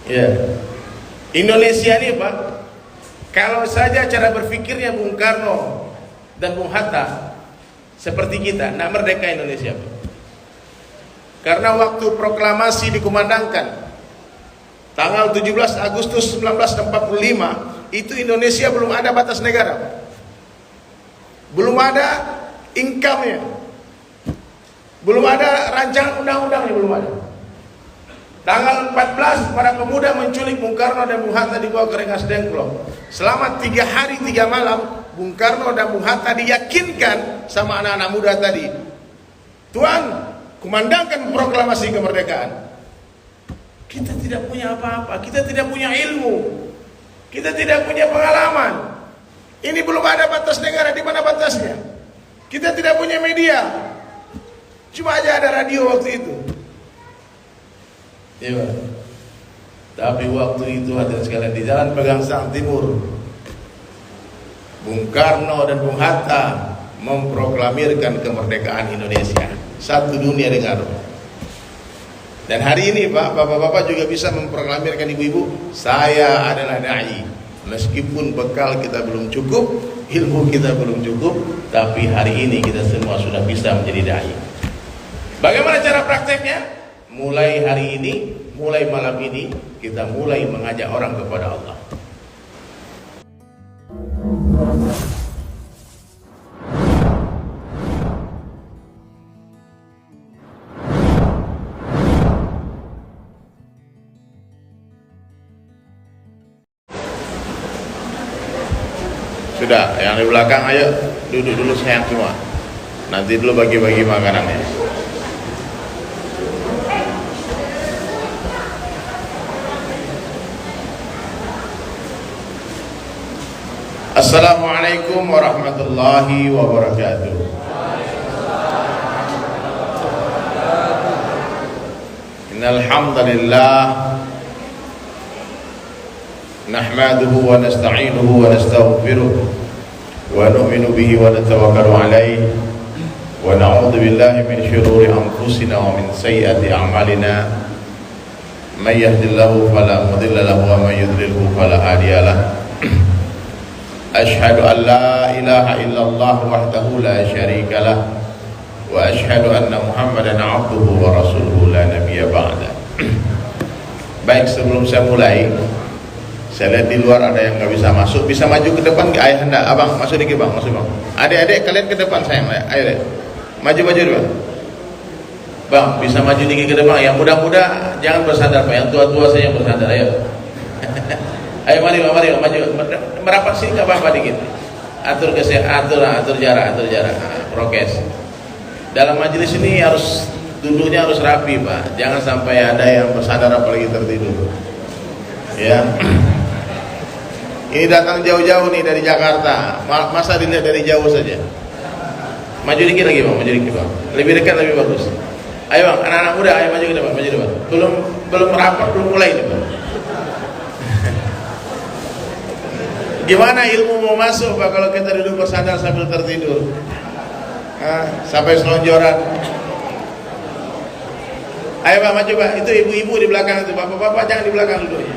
Ya. Indonesia ini Pak, kalau saja cara berpikirnya Bung Karno dan Bung Hatta seperti kita, tidak merdeka Indonesia Pak. Karena waktu proklamasi dikumandangkan tanggal 17 Agustus 1945, itu Indonesia belum ada batas negara Pak. Belum ada income-nya, belum ada rancangan undang-undangnya, belum ada. Tanggal 14 para pemuda menculik Bung Karno dan Bung Hatta dibawa ke Rengas Dengklok. Selama 3 hari 3 malam Bung Karno dan Bung Hatta diyakinkan sama anak-anak muda tadi, Tuan, kumandangkan proklamasi kemerdekaan. Kita tidak punya apa-apa, kita tidak punya ilmu, kita tidak punya pengalaman. Ini belum ada batas negara, di mana batasnya? Kita tidak punya media, cuma aja ada radio waktu itu. Ya, tapi waktu itu hadirin sekalian, di Jalan Pegangsaan Timur, Bung Karno dan Bung Hatta memproklamirkan kemerdekaan Indonesia. Satu dunia dengar. Dan hari ini Pak, bapak-bapak juga bisa memproklamirkan, ibu-ibu, saya adalah dai. Meskipun bekal kita belum cukup, ilmu kita belum cukup, tapi hari ini kita semua sudah bisa menjadi dai. Bagaimana cara prakteknya? Mulai hari ini, mulai malam ini, kita mulai mengajak orang kepada Allah. Sudah, yang di belakang ayo duduk dulu sayang semua. Nanti dulu bagi-bagi makanannya. Assalamualaikum warahmatullahi wabarakatuh. Innal hamdalillah nahmaduhu wa nasta'inuhu wa nastaghfiruh wa nu'minu bihi wa natawakkalu alayhi wa na'udzu billahi min shururi anfusina wa min sayyiati a'malina may yahdihillahu fala mudilla lahu wa may yudlilhu fala hadiya lahu. Ashhadu an la ilaha illallah wahdahu la syarika lah wa ashhadu anna Muhammadan abduhu wa rasuluhu la nabiyya ba'da. Baik, sebelum saya mulai, saya lihat di luar ada yang nggak bisa masuk, bisa maju ke depan ke ayah anda, abang masuk dikit bang, masuk bang. Adik-adik kalian ke depan sayang, ayo deh, maju dulu bang, bisa maju dikit ke depan. Yang muda-muda jangan bersandar pak, yang tua-tua saja yang bersandar, ayo. Ayo mari maju, merapat sini nggak apa-apa dikit. Atur jarak, prokes. Dalam majelis ini harus duduknya harus rapi pak, jangan sampai ada yang bersandar apalagi tertidur. Ya. Ini datang jauh-jauh nih dari Jakarta, masa dilihat dari jauh saja. Maju dikit lagi bang, lebih dekat lebih bagus. Ayo bang, anak-anak muda, ayo maju ke depan, belum merapat, belum mulai nih bang. Gimana ilmu mau masuk pak kalau kita duduk bersandar sambil tertidur? Sampai selonjoran. Ayo pak maju pak, itu ibu-ibu di belakang itu, bapak-bapak jangan di belakang duduknya.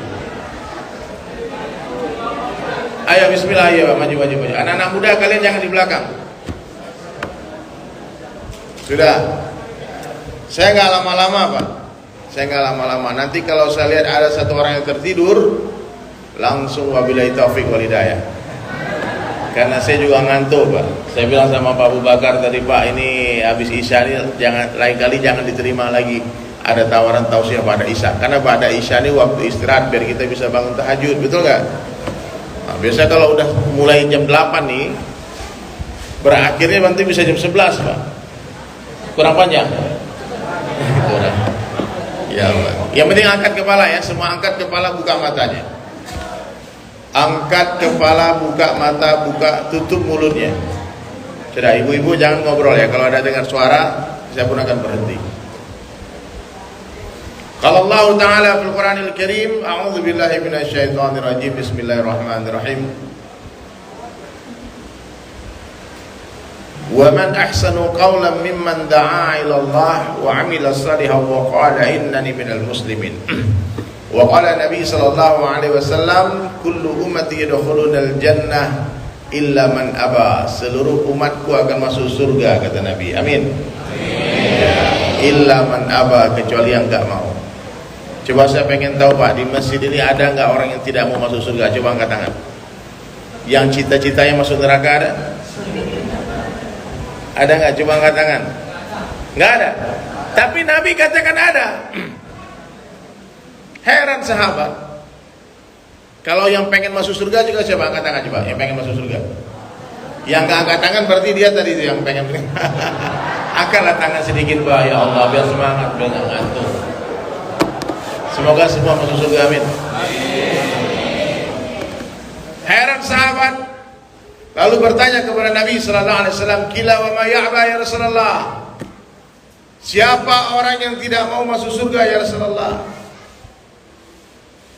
Ayo bismillah, ayo pak, maju. Anak-anak muda kalian jangan di belakang. Sudah. Saya nggak lama-lama pak. Nanti kalau saya lihat ada satu orang yang tertidur, langsung wabillahi taufik wal hidayah. Karena saya juga ngantuk pak. Saya bilang sama Pak Abu Bakar tadi, Pak ini habis Isya ini lain kali jangan diterima lagi. Ada tawaran tausiah pada Isya. Karena pada Isya ini waktu istirahat biar kita bisa bangun tahajud, betul nggak? Nah, biasanya kalau udah mulai jam 8 nih, berakhirnya nanti bisa jam 11 pak. Kurang panjang. Kurang. Ya pak. Yang penting angkat kepala ya, semua angkat kepala, buka matanya. Angkat kepala, buka mata, tutup mulutnya. Sudah, ibu-ibu jangan ngobrol ya. Kalau ada dengar suara, saya pun akan berhenti. Kalau Allah Ta'ala fil Quranil Karim, a'udzu billahi minasyaitonir rajim, bismillahirrahmanirrahim. Wa man ahsanu qawlan mimman da'a ila Allah wa 'amila shalihan wa qala innani minal muslimin. Wa qala Nabi sallallahu alaihi wasallam, kullu ummati yadkhulunal jannah illa man aba. Seluruh umatku akan masuk surga, kata Nabi. Amin. Illa man aba, kecuali yang enggak mau. Coba saya pengen tahu Pak, di masjid ini ada enggak orang yang tidak mau masuk surga? Coba angkat tangan. Yang cita-citanya masuk neraka ada? Ada enggak? Coba angkat tangan. Enggak ada. Tapi Nabi katakan ada. Heran sahabat. Kalau yang pengen masuk surga juga coba angkat tangan coba. Yang pengen masuk surga. Yang enggak angkat tangan berarti dia tadi itu yang pengen. Angkatlah tangan sedikit Pak, ya Allah, biar semangat, biar enggak ngantuk. Semoga semua masuk surga, amin. Heran sahabat, lalu bertanya kepada Nabi sallallahu alaihi wasallam, "Qila wa ma ya'ba ya Rasulullah?" Siapa orang yang tidak mau masuk surga ya Rasulullah?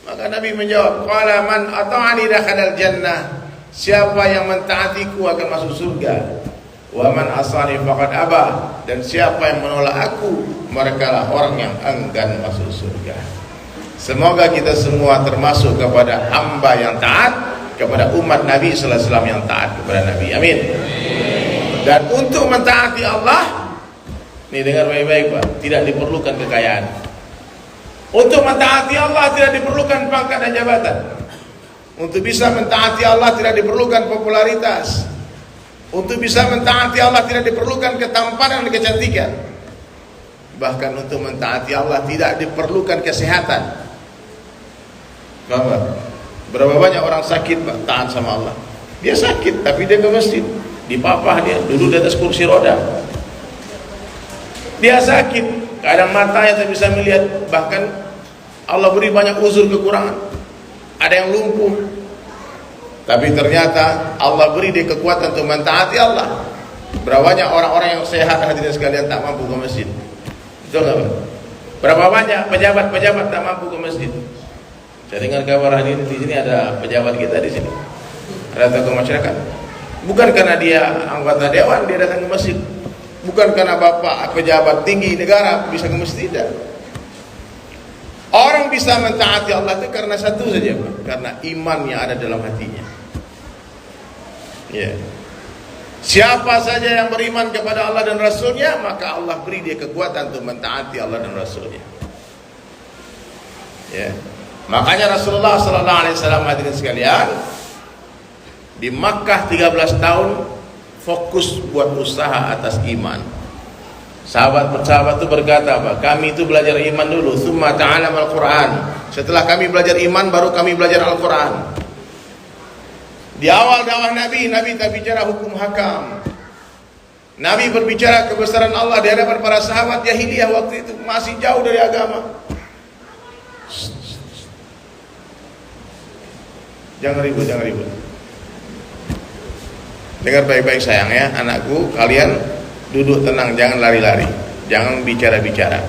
Maka Nabi menjawab, "Qala man ata'ani dakhalal jannah." Siapa yang mentaatiku akan masuk surga. Wa man asani faqad aba. Dan siapa yang menolak aku, merekalah orang yang enggan masuk surga. Semoga kita semua termasuk kepada hamba yang taat kepada umat Nabi sallallahu alaihi wasallam yang taat kepada Nabi. Amin. Dan untuk mentaati Allah, nih dengar baik-baik Pak, tidak diperlukan kekayaan. Untuk mentaati Allah tidak diperlukan pangkat dan jabatan. Untuk bisa mentaati Allah tidak diperlukan popularitas. Untuk bisa mentaati Allah tidak diperlukan ketampanan dan kecantikan. Bahkan untuk mentaati Allah tidak diperlukan kesehatan. Bapak, berapa banyak orang sakit Pak, taat sama Allah. Dia sakit tapi dia ke masjid, dipapah dia, duduk di atas kursi roda. Dia sakit, kadang matanya tak bisa melihat, bahkan Allah beri banyak uzur kekurangan. Ada yang lumpuh, tapi ternyata Allah beri dia kekuatan untuk mentaati Allah. Berapa banyak orang-orang yang sehat hadirin sekalian tak mampu ke masjid? Betul nggak Pak? Berapa banyak pejabat-pejabat tak mampu ke masjid? Saya dengar kabar hadirin di sini ada pejabat kita di sini, ada tokoh masyarakat. Bukan karena dia anggota dewan dia datang ke masjid. Bukan karena bapak pejabat tinggi negara bisa ke masjid, tidak. Orang bisa mentaati Allah itu karena satu saja Pak, karena iman yang ada dalam hatinya. Ya. Siapa saja yang beriman kepada Allah dan Rasulnya, maka Allah beri dia kekuatan untuk mentaati Allah dan Rasulnya. Ya. Makanya Rasulullah sallallahu alaihi wasallam hadirin sekalian, di Makkah 13 tahun fokus buat usaha atas iman. Sahabat-sahabat itu berkata apa? Kami itu belajar iman dulu, summa ta'alam al-Quran. Setelah kami belajar iman, baru kami belajar Al-Quran. Di awal dakwah Nabi tak bicara hukum hakam. Nabi berbicara kebesaran Allah di hadapan para sahabat jahiliyah waktu itu masih jauh dari agama. Jangan ribut. Dengar baik-baik sayang ya, anakku, kalian duduk tenang, jangan lari-lari, jangan bicara-bicara.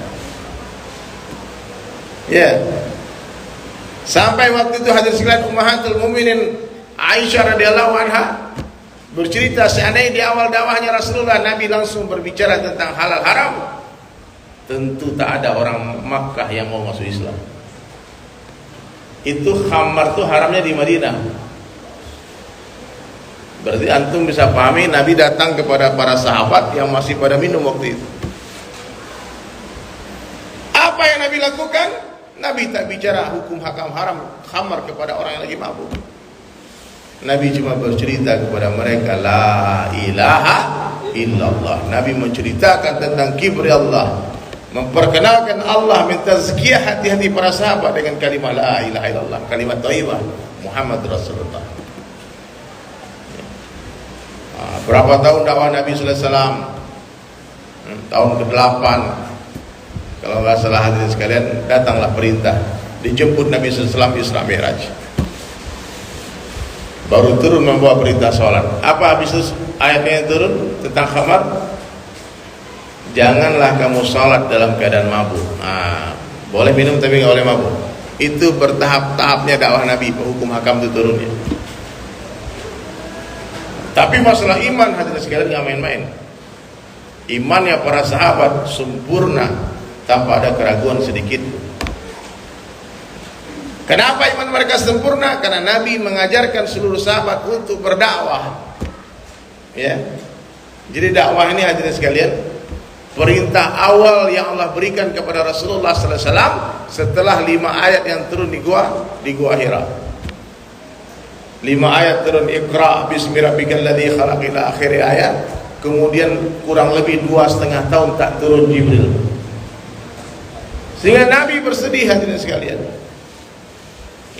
Ya. Sampai waktu itu hadirin sekalian, Ummahatul Mukminin Aisyah radhiyallahu anha bercerita, seandainya di awal dakwahnya Rasulullah Nabi langsung berbicara tentang halal haram, tentu tak ada orang Makkah yang mau masuk Islam. Itu khamar tuh haramnya di Madinah. Berarti antum bisa pahami Nabi datang kepada para sahabat yang masih pada minum waktu itu. Apa yang Nabi lakukan? Nabi tak bicara hukum hakam haram khamar kepada orang yang lagi mabuk. Nabi cuma bercerita kepada mereka la ilaha illallah. Nabi menceritakan tentang kibri Allah, memperkenalkan Allah, mentazkiyah hati-hati para sahabat dengan kalimat la ilaha illallah, kalimat thayyibah Muhammad Rasulullah. Berapa tahun dakwah Nabi sallallahu alaihi wasallam? Tahun ke-8 kalau nggak salah hadirin sekalian, datanglah perintah dijemput Nabi sallallahu alaihi wasallam Isra Mi'raj. Baru turun membawa perintah sholat. Apa habis itu ayatnya yang turun tentang khamar? Janganlah kamu sholat dalam keadaan mabuk. Boleh minum tapi nggak boleh mabuk. Itu bertahap-tahapnya dakwah Nabi, hukum hakam itu turunnya. Tapi masalah iman hadirin sekalian nggak main-main. Imannya para sahabat sempurna tanpa ada keraguan sedikit. Kenapa iman mereka sempurna? Karena Nabi mengajarkan seluruh sahabat untuk berdakwah. Ya. Jadi dakwah ini hadirin sekalian, perintah awal yang Allah berikan kepada Rasulullah sallallahu alaihi wasallam setelah 5 ayat yang turun di gua Hira. 5 ayat turun, Iqra bismi rabbikal ladzi khalaq ila akhir ayat. Kemudian kurang lebih 2,5 tahun tak turun Jibril. Sehingga Nabi bersedih hadirin sekalian.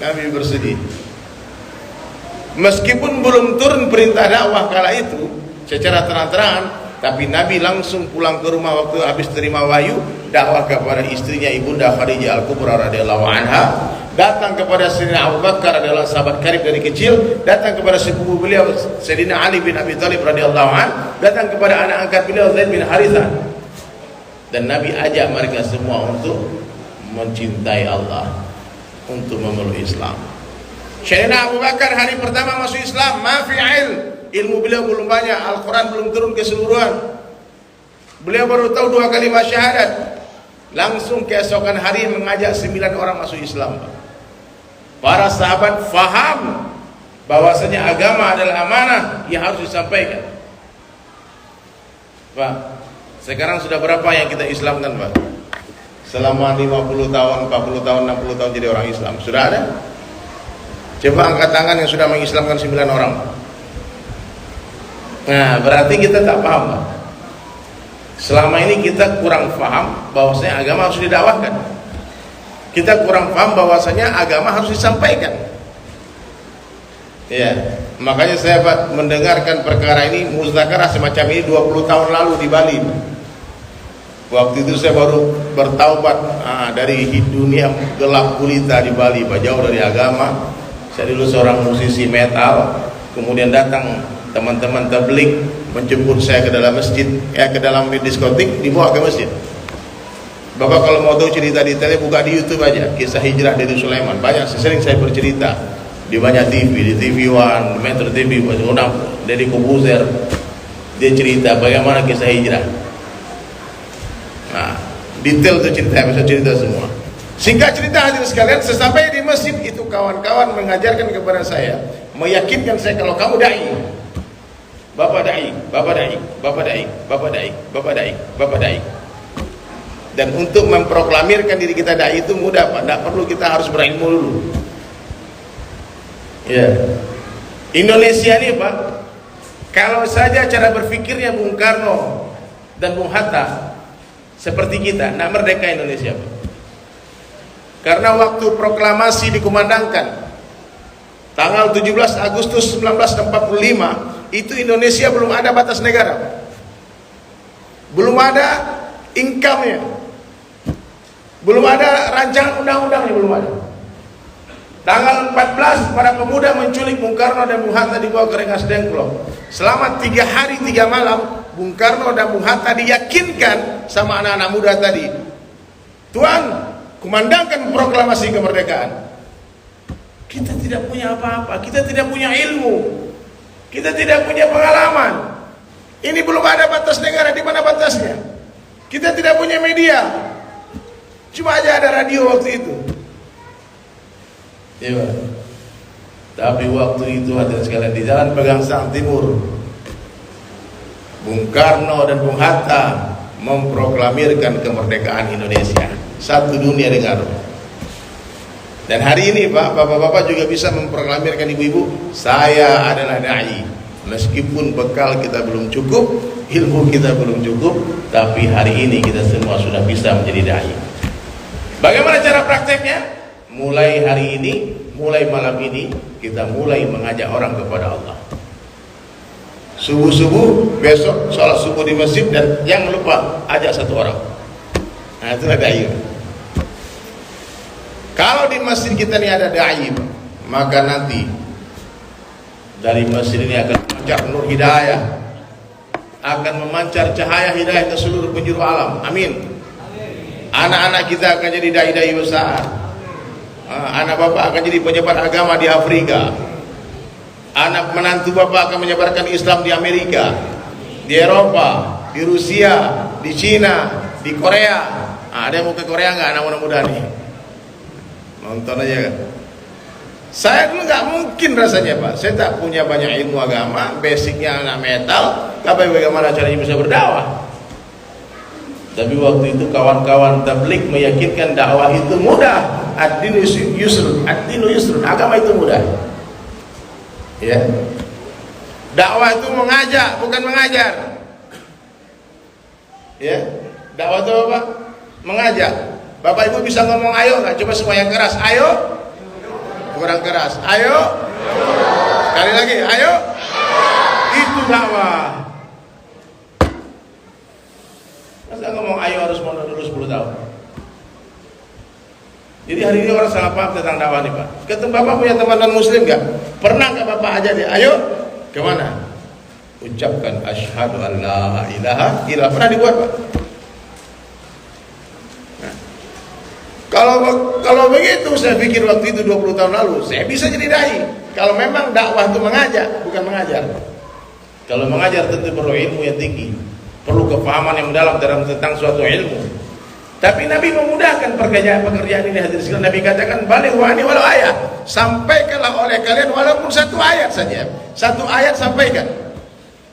Nabi bersedih. Meskipun belum turun perintah dakwah kala itu secara terang-terangan, tapi Nabi langsung pulang ke rumah waktu habis terima wahyu, dakwah kepada istrinya Ibunda Khadijah Al-Kubra radhiyallahu anha, datang kepada Sayyidina Abu Bakar adalah sahabat karib dari kecil, datang kepada sepupu beliau Sayyidina Ali bin Abi Thalib radhiyallahu anhu, datang kepada anak angkat beliau Zaid bin Harithah. Dan Nabi ajak mereka semua untuk mencintai Allah, untuk memeluk Islam. Sayyidina Abu Bakar hari pertama masuk Islam, ilmu beliau belum banyak, Al-Quran belum turun keseluruhan. Beliau baru tahu 2 kalimat syahadat. Langsung keesokan hari mengajak 9 orang masuk Islam. Para sahabat faham bahwasanya agama adalah amanah yang harus disampaikan. Pak, sekarang sudah berapa yang kita Islamkan, Pak? Selama 50 tahun, 40 tahun, 60 tahun jadi orang Islam. Sudah ada? Coba angkat tangan yang sudah mengislamkan 9 orang. Nah, berarti kita tak paham, Pak. Selama ini kita kurang paham bahwasanya agama harus didakwahkan. Kita kurang paham bahwasanya agama harus disampaikan. Ya, makanya saya mendengarkan perkara ini, muzakarah semacam ini 20 tahun lalu di Bali. Waktu itu saya baru bertaubat dari dunia gelap gulita di Bali, Pak, jauh dari agama. Saya dulu seorang musisi metal, kemudian datang teman-teman tabligh menjemput saya ke dalam masjid, ke dalam diskotik, dibawa ke masjid. Bapak kalau mau tahu cerita detailnya buka di YouTube aja, kisah hijrah dari Sulaiman. Banyak, sering saya bercerita di banyak TV, di TV One, Metro TV, dari Kobuzer. Dia cerita bagaimana kisah hijrah. Nah, detail itu cerita, bisa cerita semua. Singkat cerita hadirin sekalian, sesampai di masjid itu kawan-kawan mengajarkan kepada saya, meyakinkan saya kalau kamu dai, Bapak dai, Bapak dai, Bapak dai, Bapak dai, Bapak dai, Bapak dai. Dan untuk memproklamirkan diri kita dai itu mudah, Pak. Tidak perlu kita harus berilmu dulu. Ya. Indonesia ini, Pak, kalau saja cara berpikirnya Bung Karno dan Bung Hatta seperti kita, tidak merdeka Indonesia, Pak. Karena waktu proklamasi dikumandangkan tanggal 17 Agustus 1945, itu Indonesia belum ada batas negara, belum ada income-nya, belum ada rancangan undang-undangnya, belum ada. Tanggal 14 para pemuda menculik Bung Karno dan Bung Hatta dibawa ke Rengas Dengklok. Selama 3 hari 3 malam Bung Karno dan Bung Hatta diyakinkan sama anak-anak muda tadi, Tuan, kumandangkan proklamasi kemerdekaan. Kita tidak punya apa-apa, kita tidak punya ilmu, kita tidak punya pengalaman. Ini belum ada batas negara, di mana batasnya? Kita tidak punya media, cuma aja ada radio waktu itu. Ya, tapi waktu itu hadirin sekalian di Jalan Pegangsaan Timur, Bung Karno dan Bung Hatta memproklamirkan kemerdekaan Indonesia. Satu dunia dengar. Dan hari ini, Pak, bapak-bapak juga bisa memproklamirkan, ibu-ibu, saya adalah dai. Meskipun bekal kita belum cukup, ilmu kita belum cukup, tapi hari ini kita semua sudah bisa menjadi dai. Bagaimana cara prakteknya? Mulai hari ini, mulai malam ini, kita mulai mengajak orang kepada Allah. Subuh-subuh, besok sholat subuh di masjid, dan jangan lupa ajak 1 orang. Nah, itulah dai. Kalau di masjid kita ini ada dai, maka nanti dari masjid ini akan memancar nur hidayah, akan memancar cahaya hidayah ke seluruh penjuru alam. Amin. Anak-anak kita akan jadi dai-dai besar. Anak bapak akan jadi penyebar agama di Afrika. Anak menantu bapak akan menyebarkan Islam di Amerika, di Eropa, di Rusia, di Cina, di Korea. Ada yang mau ke Korea nggak, anak muda-muda nih? nonton aja kan. Saya dulu nggak mungkin rasanya Pak, saya tak punya banyak ilmu agama, basicnya anak metal, tapi bagaimana caranya bisa berdakwah? Tapi waktu itu kawan-kawan tabligh meyakinkan dakwah itu mudah. Ad-dinu yusrun, ad-dinu yusrun, agama itu mudah. Ya. Dakwah itu mengajak, bukan mengajar. Ya. Dakwah itu apa? Mengajak. Bapak Ibu bisa ngomong ayo nggak? Coba semua yang keras, ayo. Kurang keras, ayo. Sekali lagi, ayo. Itu dakwah. Masa ngomong ayo harus mondok dulu 10 tahun. Jadi hari ini orang salah paham tentang dakwah nih Pak. Ketemu Bapak punya teman non muslim gak? Pernah gak Bapak aja dia, ayo kemana? Ucapkan asyhadu an la ilaha illallah. Pernah dibuat Pak? Nah. Kalau begitu saya pikir waktu itu 20 tahun lalu saya bisa jadi dai. Kalau memang dakwah itu mengajak, bukan mengajar. Kalau mengajar tentu perlu ilmu yang tinggi, perlu kepahaman yang mendalam tentang suatu ilmu. Tapi Nabi memudahkan pekerjaan ini hadirin sekalian. Nabi katakan baligh wa'ani walau ayat, sampaikanlah oleh kalian walaupun 1 ayat saja. 1 ayat sampaikan.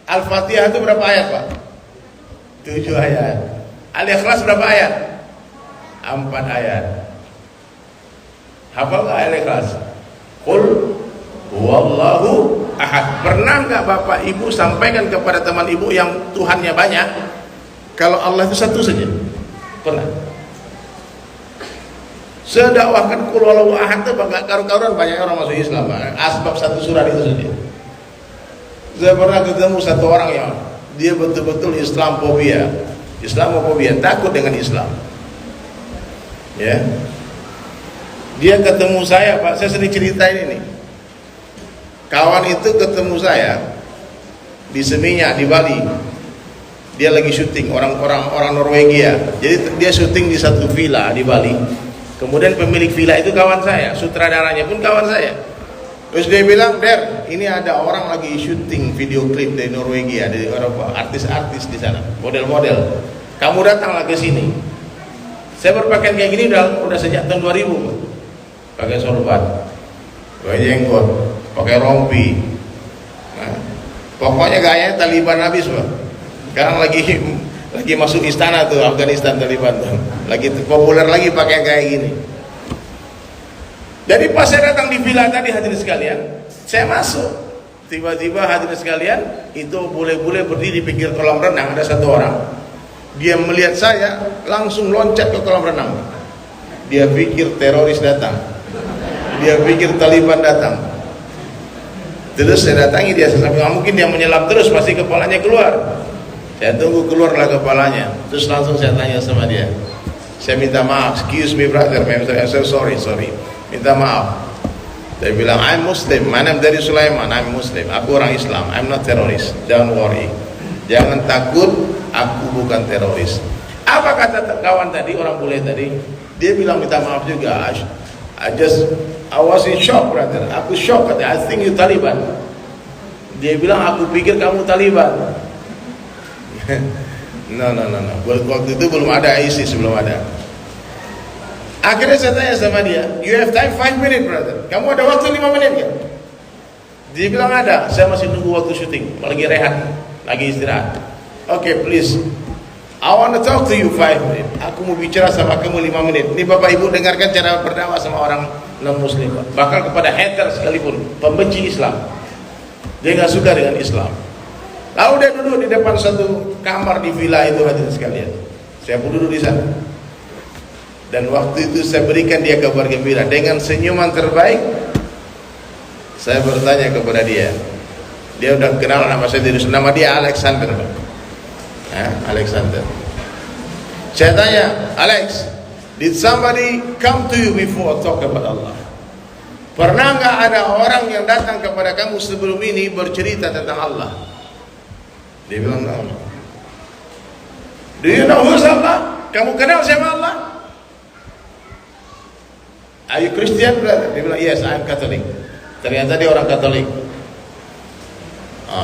Al-Fatihah itu berapa ayat Pak? 7 ayat. Al-Ikhlas berapa ayat? 4 ayat. Hafal nggak Al-Ikhlas? Qul huwallahu ahad. Pernah nggak Bapak Ibu sampaikan kepada teman Ibu yang Tuhannya banyak, kalau Allah itu satu saja? Pernah? Sedakwahkan qul huwallahu ahad itu enggak karu-karuan banyak orang masuk Islam. Asbab 1 surat itu saja. Saya pernah ketemu satu orang yang dia betul-betul Islamofobia, takut dengan Islam. Ya. Dia ketemu saya, Pak, saya sering ceritain ini. Kawan itu ketemu saya di Seminyak di Bali. Dia lagi syuting, orang Norwegia. Jadi dia syuting di satu villa di Bali. Kemudian pemilik villa itu kawan saya, sutradaranya pun kawan saya. Terus dia bilang, "Der, ini ada orang lagi syuting video klip dari Norwegia, dari Eropa, artis-artis di sana, model-model. Kamu datanglah ke sini." Saya berpakaian kayak gini udah sejak tahun 2000, pakai sorban, pakai jenggot, pakai rompi. Nah, pokoknya gayanya Taliban habis, Pak. Sekarang lagi masuk istana tuh, Afghanistan Taliban tuh. Lagi populer lagi pakai kayak gini. Jadi pas saya datang di villa tadi hadirin sekalian, saya masuk. Tiba-tiba hadirin sekalian, itu bule-bule berdiri di pinggir kolam renang, ada satu orang. Dia melihat saya, langsung loncat ke kolam renang. Dia pikir teroris datang. Dia pikir Taliban datang. Terus saya datangi dia, saya sampai mungkin dia menyelam terus, pasti kepalanya keluar. Saya tunggu keluarlah kepalanya. Terus langsung saya tanya sama dia. Saya minta maaf, excuse me brother, I'm so sorry. Minta maaf. Dia bilang, I'm Muslim, my name dari Sulaiman, I'm Muslim, aku orang Islam, I'm not terrorist, don't worry. Jangan takut, aku bukan teroris. Apa kata kawan tadi, orang bule tadi? Dia bilang minta maaf juga. I was in shock brother, aku shock, I think you Taliban. Dia bilang, aku pikir kamu Taliban. No. Waktu itu belum ada ISIS, belum ada. Akhirnya saya tanya sama dia, you have time 5 minutes brother, kamu ada waktu 5 menit kan? Dia bilang ada, saya masih nunggu waktu syuting, lagi rehat, lagi istirahat. Okay, please, I want to talk to you 5 minutes. Aku mau bicara sama kamu 5 menit. Ini Bapak Ibu dengarkan cara berdakwah sama orang non muslim, bahkan kepada hater sekalipun, pembenci Islam. Dia nggak suka dengan Islam. Lalu dia duduk di depan satu kamar di villa itu hadirin sekalian. Saya pun duduk di sana. Dan waktu itu saya berikan dia kabar gembira dengan senyuman terbaik. Saya bertanya kepada dia. Dia udah kenal nama saya dari nama dia Alexander. Alexander. Saya tanya, Alex, did somebody come to you before talk about Allah? Pernah nggak ada orang yang datang kepada kamu sebelum ini bercerita tentang Allah? Dia bilang, no. Do you know who's Allah? Kamu kenal siapa Allah? Are you Christian brother? Dia bilang, yes, I'm Catholic. Ternyata dia orang Katolik.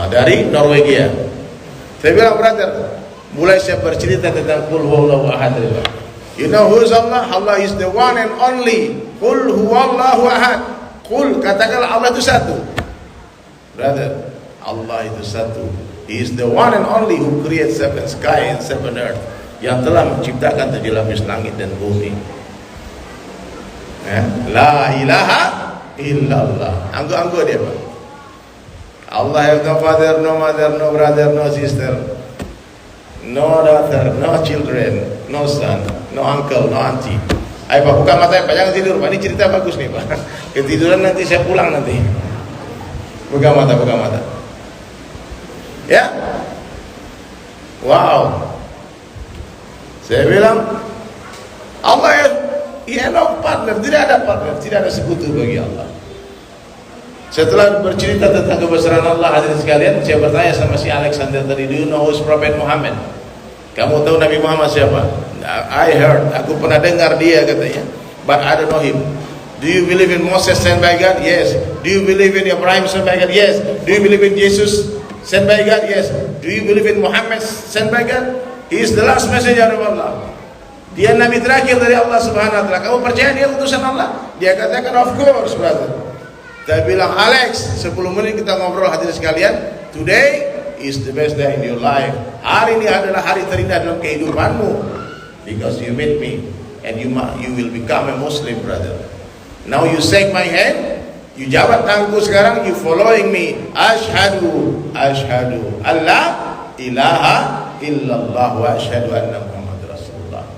Dari Norwegia. Saya bilang, brother, mulai saya bercerita tentang qul huwallahu ahad. You know who's Allah? Allah is the one and only. Qul huwallahu ahad. Qul, katakanlah Allah itu satu. Brother, Allah itu satu. He is the one and only who creates seven sky and seven earth. Yang telah menciptakan 7 lapis langit dan bumi. La ilaha illallah. Anggo dia Pak. Allah has no father, no mother, no brother, no sister, no daughter, no children, no son, no uncle, no auntie. Ayo Pak, buka mata Pak, jangan tidur Pak. Ini cerita bagus nih Pak. Ketiduran nanti saya pulang nanti. Buka mata, buka mata. Ya. Wow. Saya bilang Allah ya no partner, tidak ada partner, tidak ada sekutu bagi Allah. Setelah bercerita tentang kebesaran Allah, hadirin sekalian, saya bertanya sama si Alexander tadi, do you know who's Prophet Muhammad? Kamu tahu Nabi Muhammad siapa? I heard, aku pernah dengar dia katanya, but I don't know him. Do you believe in Moses sent by God? Yes. Do you believe in Ibrahim sent by God? Yes. Do you believe in Jesus sent by God? Yes. Do you believe in Muhammad sent by God? He is the last messenger of Allah. Dia nabi terakhir dari Allah Subhanahu wa taala. Kamu percaya dia utusan Allah? Dia katakan of course, brother. Dia bilang, Alex, 10 menit kita ngobrol hadirin sekalian. Today is the best day in your life. Hari ini adalah hari terindah dalam kehidupanmu. Because you meet me and you will become a Muslim, brother. Now you shake my hand, you jabat tanganku sekarang, you following me. Ashhadu alla ilaha illallah wa ashhadu anna Muhammad Rasulullah.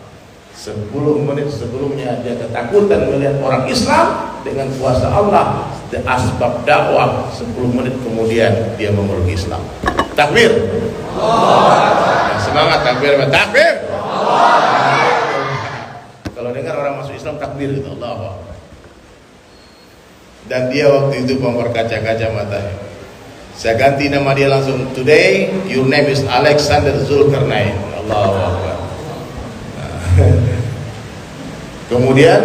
10 menit sebelumnya dia ketakutan melihat orang Islam dengan kuasa Allah. The asbab dakwah. 10 menit kemudian dia memeluk Islam. Takbir. Semangat takbir, takbir. Kalau dengar orang masuk Islam takbir gitu, Allah. Dan dia waktu itu memperkaca-kaca matanya. Saya ganti nama dia langsung. Today your name is Alexander Zulkarnain. Allahu Akbar. Kemudian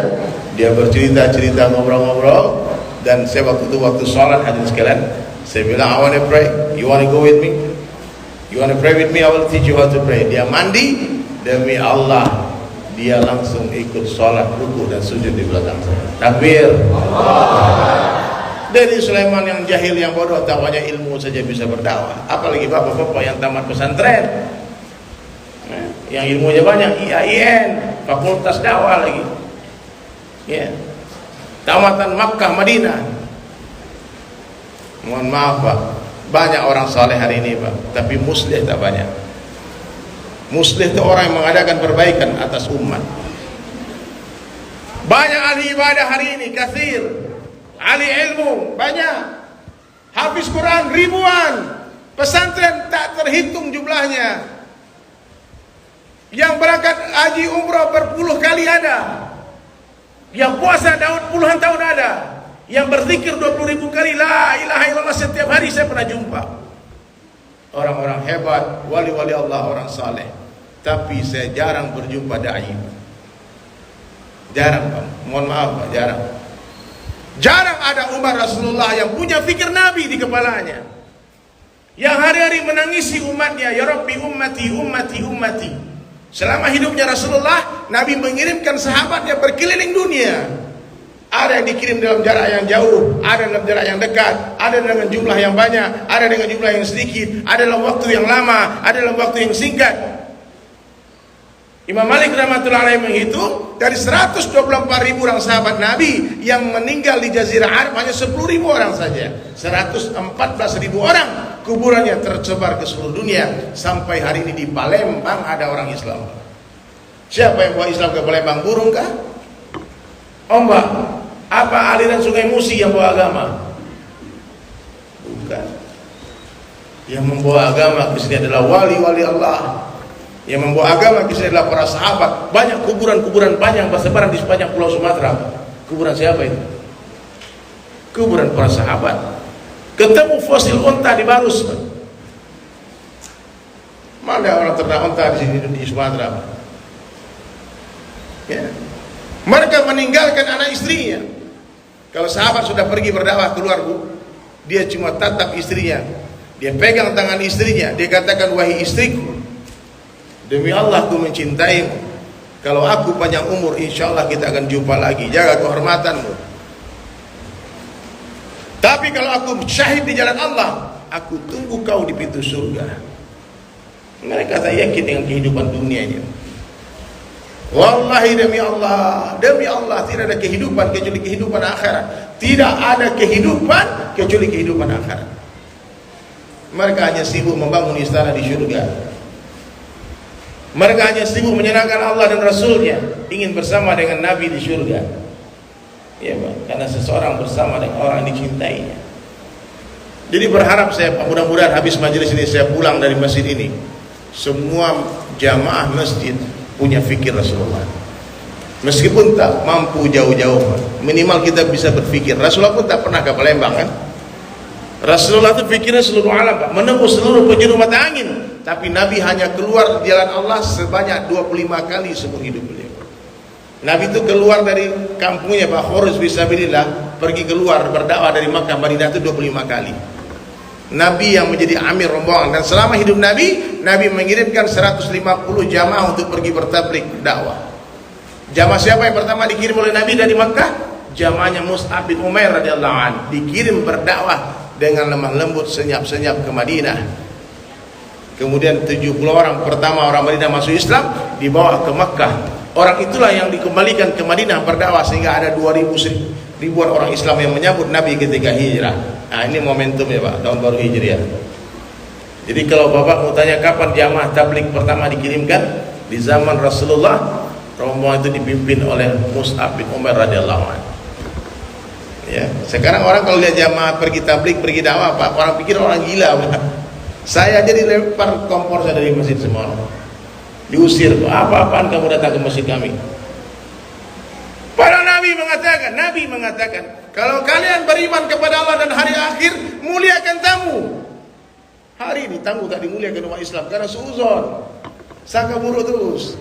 dia bercerita-cerita, ngobrol-ngobrol. Dan saya waktu sholat hadirin sekalian, saya bilang, I want to pray. You want to go with me? You want to pray with me? I will teach you how to pray. Dia mandi, demi Allah, dia langsung ikut sholat, ruku dan sujud di belakang saya. Takbir. Dari Sulaiman yang jahil, yang bodoh, tahunya ilmu saja bisa berdakwah. Apalagi bapak-bapak yang tamat pesantren, yang ilmunya banyak, IAIN, fakultas dakwah lagi. Ya. Tamatan Makkah, Madinah. Mohon maaf Pak, banyak orang saleh hari ini Pak, tapi muslih tak banyak. Muslih itu orang yang mengadakan perbaikan atas umat. Banyak ahli ibadah hari ini, kathir. Ahli ilmu, banyak. Hafiz Quran, ribuan. Pesantren tak terhitung jumlahnya. Yang berangkat haji umrah berpuluh kali ada. Yang puasa puluhan tahun ada. Yang berzikir 20.000 kali la ilaha illallah setiap hari saya pernah jumpa. Orang-orang hebat, wali-wali Allah, orang saleh. Tapi saya jarang berjumpa dai. Jarang Pak, mohon maaf Pak, jarang. Jarang ada umat Rasulullah yang punya fikir Nabi di kepalanya. Yang hari-hari menangisi umatnya, ya Rabbi ummati, ummati, ummati. Selama hidupnya Rasulullah, Nabi mengirimkan sahabatnya berkeliling dunia. Ada yang dikirim dalam jarak yang jauh, ada dalam jarak yang dekat, ada dengan jumlah yang banyak, ada dengan jumlah yang sedikit, ada dalam waktu yang lama, ada dalam waktu yang singkat. Imam Malik rahmatullahi alaihi menghitung dari 124.000 orang sahabat Nabi yang meninggal di Jazirah Arab hanya 10.000 orang saja. 114.000 orang kuburannya tersebar ke seluruh dunia. Sampai hari ini di Palembang ada orang Islam. Siapa yang bawa Islam ke Palembang? Burung kah? Ombak? Apa aliran Sungai Musi yang bawa agama? Bukan. Yang membawa agama ke sini adalah wali-wali Allah. Yang membawa agama ke sini adalah para sahabat. Banyak kuburan-kuburan panjang bersebaran di sepanjang Pulau Sumatera. Kuburan siapa itu? Kuburan para sahabat. Ketemu fosil unta di Barus. Mana orang ternak unta di sini di Sumatera? Ya. Mereka meninggalkan anak istrinya. Kalau sahabat sudah pergi berdakwah keluar Bu, dia cuma tatap istrinya. Dia pegang tangan istrinya. Dia katakan, wahai istriku, demi Allah aku mencintaimu. Kalau aku panjang umur, insya Allah kita akan jumpa lagi. Jaga kehormatanmu. Tapi kalau aku syahid di jalan Allah, aku tunggu kau di pintu surga. Mereka tak yakin dengan kehidupan dunia ini. Wallahi demi Allah tidak ada kehidupan kecuali kehidupan akhirat. Tidak ada kehidupan kecuali kehidupan akhirat. Mereka hanya sibuk membangun istana di surga. Mereka hanya sibuk menyenangkan Allah dan Rasulnya, ingin bersama dengan Nabi di surga. Ya, Pak, karena seseorang bersama dengan orang yang dicintainya. Jadi berharap saya, Pak, mudah-mudahan habis majelis ini saya pulang dari masjid ini, semua jamaah masjid punya fikir Rasulullah. Meskipun tak mampu jauh-jauh, minimal kita bisa berfikir. Rasulullah pun tak pernah ke Palembang, kan? Rasulullah itu pikirnya seluruh alam, Pak, menembus seluruh penjuru mata angin. Tapi Nabi hanya keluar di jalan Allah sebanyak 25 kali seumur hidup beliau. Nabi itu keluar dari kampungnya, Pak, Khuruz fisabilillah, pergi keluar berdakwah dari Makkah Madinah itu 25 kali. Nabi yang menjadi amir rombongan, dan selama hidup Nabi mengirimkan 150 jamaah untuk pergi bertablik dakwah. Jamaah siapa yang pertama dikirim oleh Nabi dari Makkah? Jamaahnya Mus'ab bin Umair radhiyallahu anhu, dikirim berdakwah dengan lemah lembut, senyap-senyap ke Madinah. Kemudian 70 orang pertama orang Madinah masuk Islam dibawa ke Makkah. Orang itulah yang dikembalikan ke Madinah berdakwah sehingga ada 2000 ribuan orang Islam yang menyambut Nabi ketika hijrah. Nah, ini momentum ya, Pak, tahun baru Hijriah. Jadi kalau Bapak mau tanya kapan jamaah tabligh pertama dikirimkan, di zaman Rasulullah, rombongan itu dipimpin oleh Mus'ab bin Umair radhiyallahu anhu. Ya, sekarang orang kalau lihat jamaah pergi tabligh, pergi dakwah, Pak, orang pikir orang gila, Pak. Saya jadi lempar kompor saya dari masjid semua. Diusir, apa-apaan kamu datang ke masjid kami. Para Nabi mengatakan, kalau kalian beriman kepada Allah dan hari akhir, muliakan tamu. Hari ini tamu tak dimuliakan umat Islam karena suuzon, sangka buruk terus.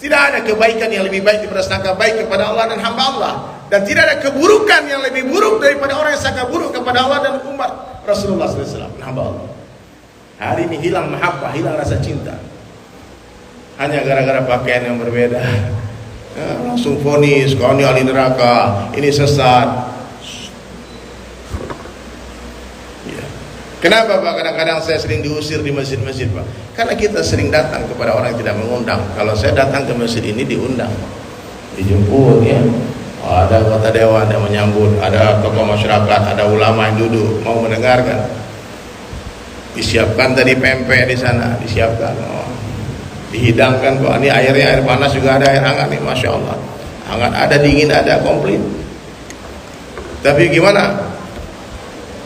Tidak ada kebaikan yang lebih baik daripada sangka baik kepada Allah dan hamba Allah, dan tidak ada keburukan yang lebih buruk daripada orang yang sangka buruk kepada Allah dan umat Rasulullah SAW, hamba Allah. Hari ini hilang mahabbah, hilang rasa cinta, hanya gara-gara pakaian yang berbeda. Ya, langsung vonis, kau ini ahli neraka, ini sesat. Ya. Kenapa, Pak? Kadang-kadang saya sering diusir di masjid-masjid, Pak, karena kita sering datang kepada orang yang tidak mengundang. Kalau saya datang ke masjid ini diundang, dijemput, ya. Ada anggota dewan yang menyambut, ada tokoh masyarakat, ada ulama yang duduk mau mendengarkan. Disiapkan tadi pempek di sana, disiapkan. Dihidangkan, kok ini airnya air panas juga ada, air hangat nih, masya Allah, hangat ada, dingin ada, komplit. Tapi gimana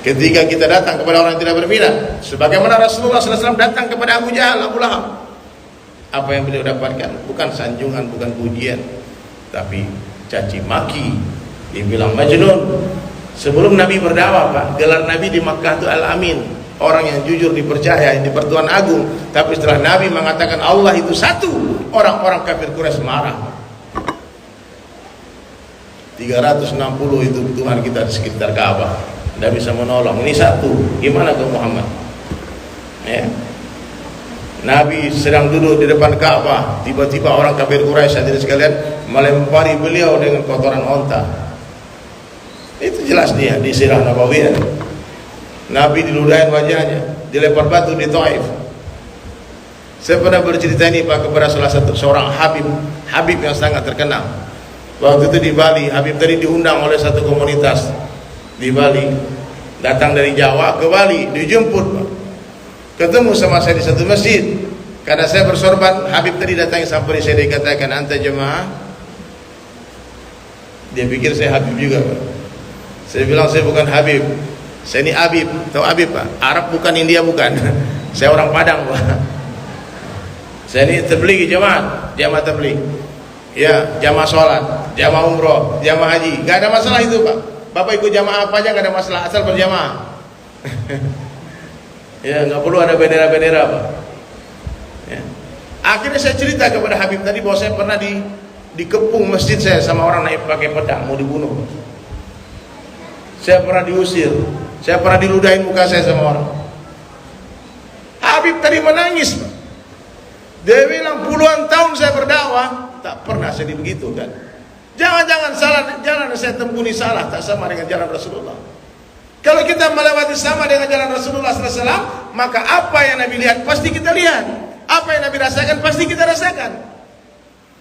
ketika kita datang kepada orang yang tidak berminat, sebagaimana Rasulullah SAW datang kepada Abu Jahal, Abu Lahab, apa yang beliau dapatkan? Bukan sanjungan, bukan pujian, tapi caci maki, dibilang majnun. Sebelum Nabi berdakwah, Pak, gelar Nabi di Makkah itu Al-Amin, orang yang jujur, dipercaya, yang dipertuan agung. Tapi setelah Nabi mengatakan Allah itu satu, orang-orang kafir Quraisy marah. 360 itu Tuhan kita di sekitar Ka'bah, tidak bisa menolong. Ini satu, gimana ke Muhammad? Ya. Nabi sedang duduk di depan Ka'bah, tiba-tiba orang kafir Quraisy hadirin sekalian melempari beliau dengan kotoran onta. Itu jelas dia di sirah Nabawiyah. Nabi diludahin wajahnya, dilempar batu di Taif. Saya pernah bercerita ini, Pak, kepada seorang Habib yang sangat terkenal. Waktu itu di Bali, Habib tadi diundang oleh satu komunitas di Bali, datang dari Jawa ke Bali, dijemput, Pak. Ketemu sama saya di satu masjid. Karena saya bersorban, Habib tadi datang sampai saya, dikatakan, anta jemaah. Dia pikir saya Habib juga, Pak. Saya bilang saya bukan Habib, saya ini Habib. Tahu Habib, Pak? Arab bukan, India bukan. Saya orang Padang, Pak. Saya ini tabligh jamaah tabligh. Ya, jamaah sholat, jamaah umroh, jamaah haji, gak ada masalah itu, Pak. Bapak ikut jamaah apa aja gak ada masalah, asal berjamaah. Ya, gak perlu ada bendera-bendera, Pak. Ya. Akhirnya saya cerita kepada Habib tadi bahwa saya pernah dikepung masjid saya sama orang naik pakai pedang mau dibunuh. Saya pernah diusir, saya pernah diludahin muka saya sama orang. Habib tadi menangis, Pak. Dia bilang puluhan tahun saya berdakwah, Tak pernah saya begitu kan. Jangan-jangan jalan yang saya tempuh ini salah, tak sama dengan jalan Rasulullah. Kalau kita melewati sama dengan jalan Rasulullah SAW, maka apa yang Nabi lihat pasti kita lihat, apa yang Nabi rasakan pasti kita rasakan.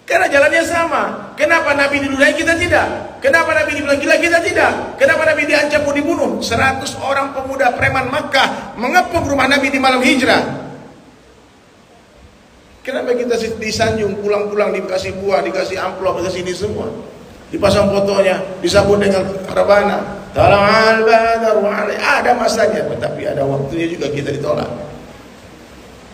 Karena jalannya sama. Kenapa Nabi diludahi kita tidak? Kenapa Nabi dibilang gila kita tidak? Kenapa Nabi diancam mau dibunuh? 100 orang pemuda preman Makkah mengepung rumah Nabi di malam hijrah. Kenapa kita disanjung, pulang-pulang dikasih buah, dikasih amplop, dikasih ini semua, dipasang fotonya, disambut dengan rebana, tala'al badar wa alai. Ada masanya, tetapi ada waktunya juga kita ditolak.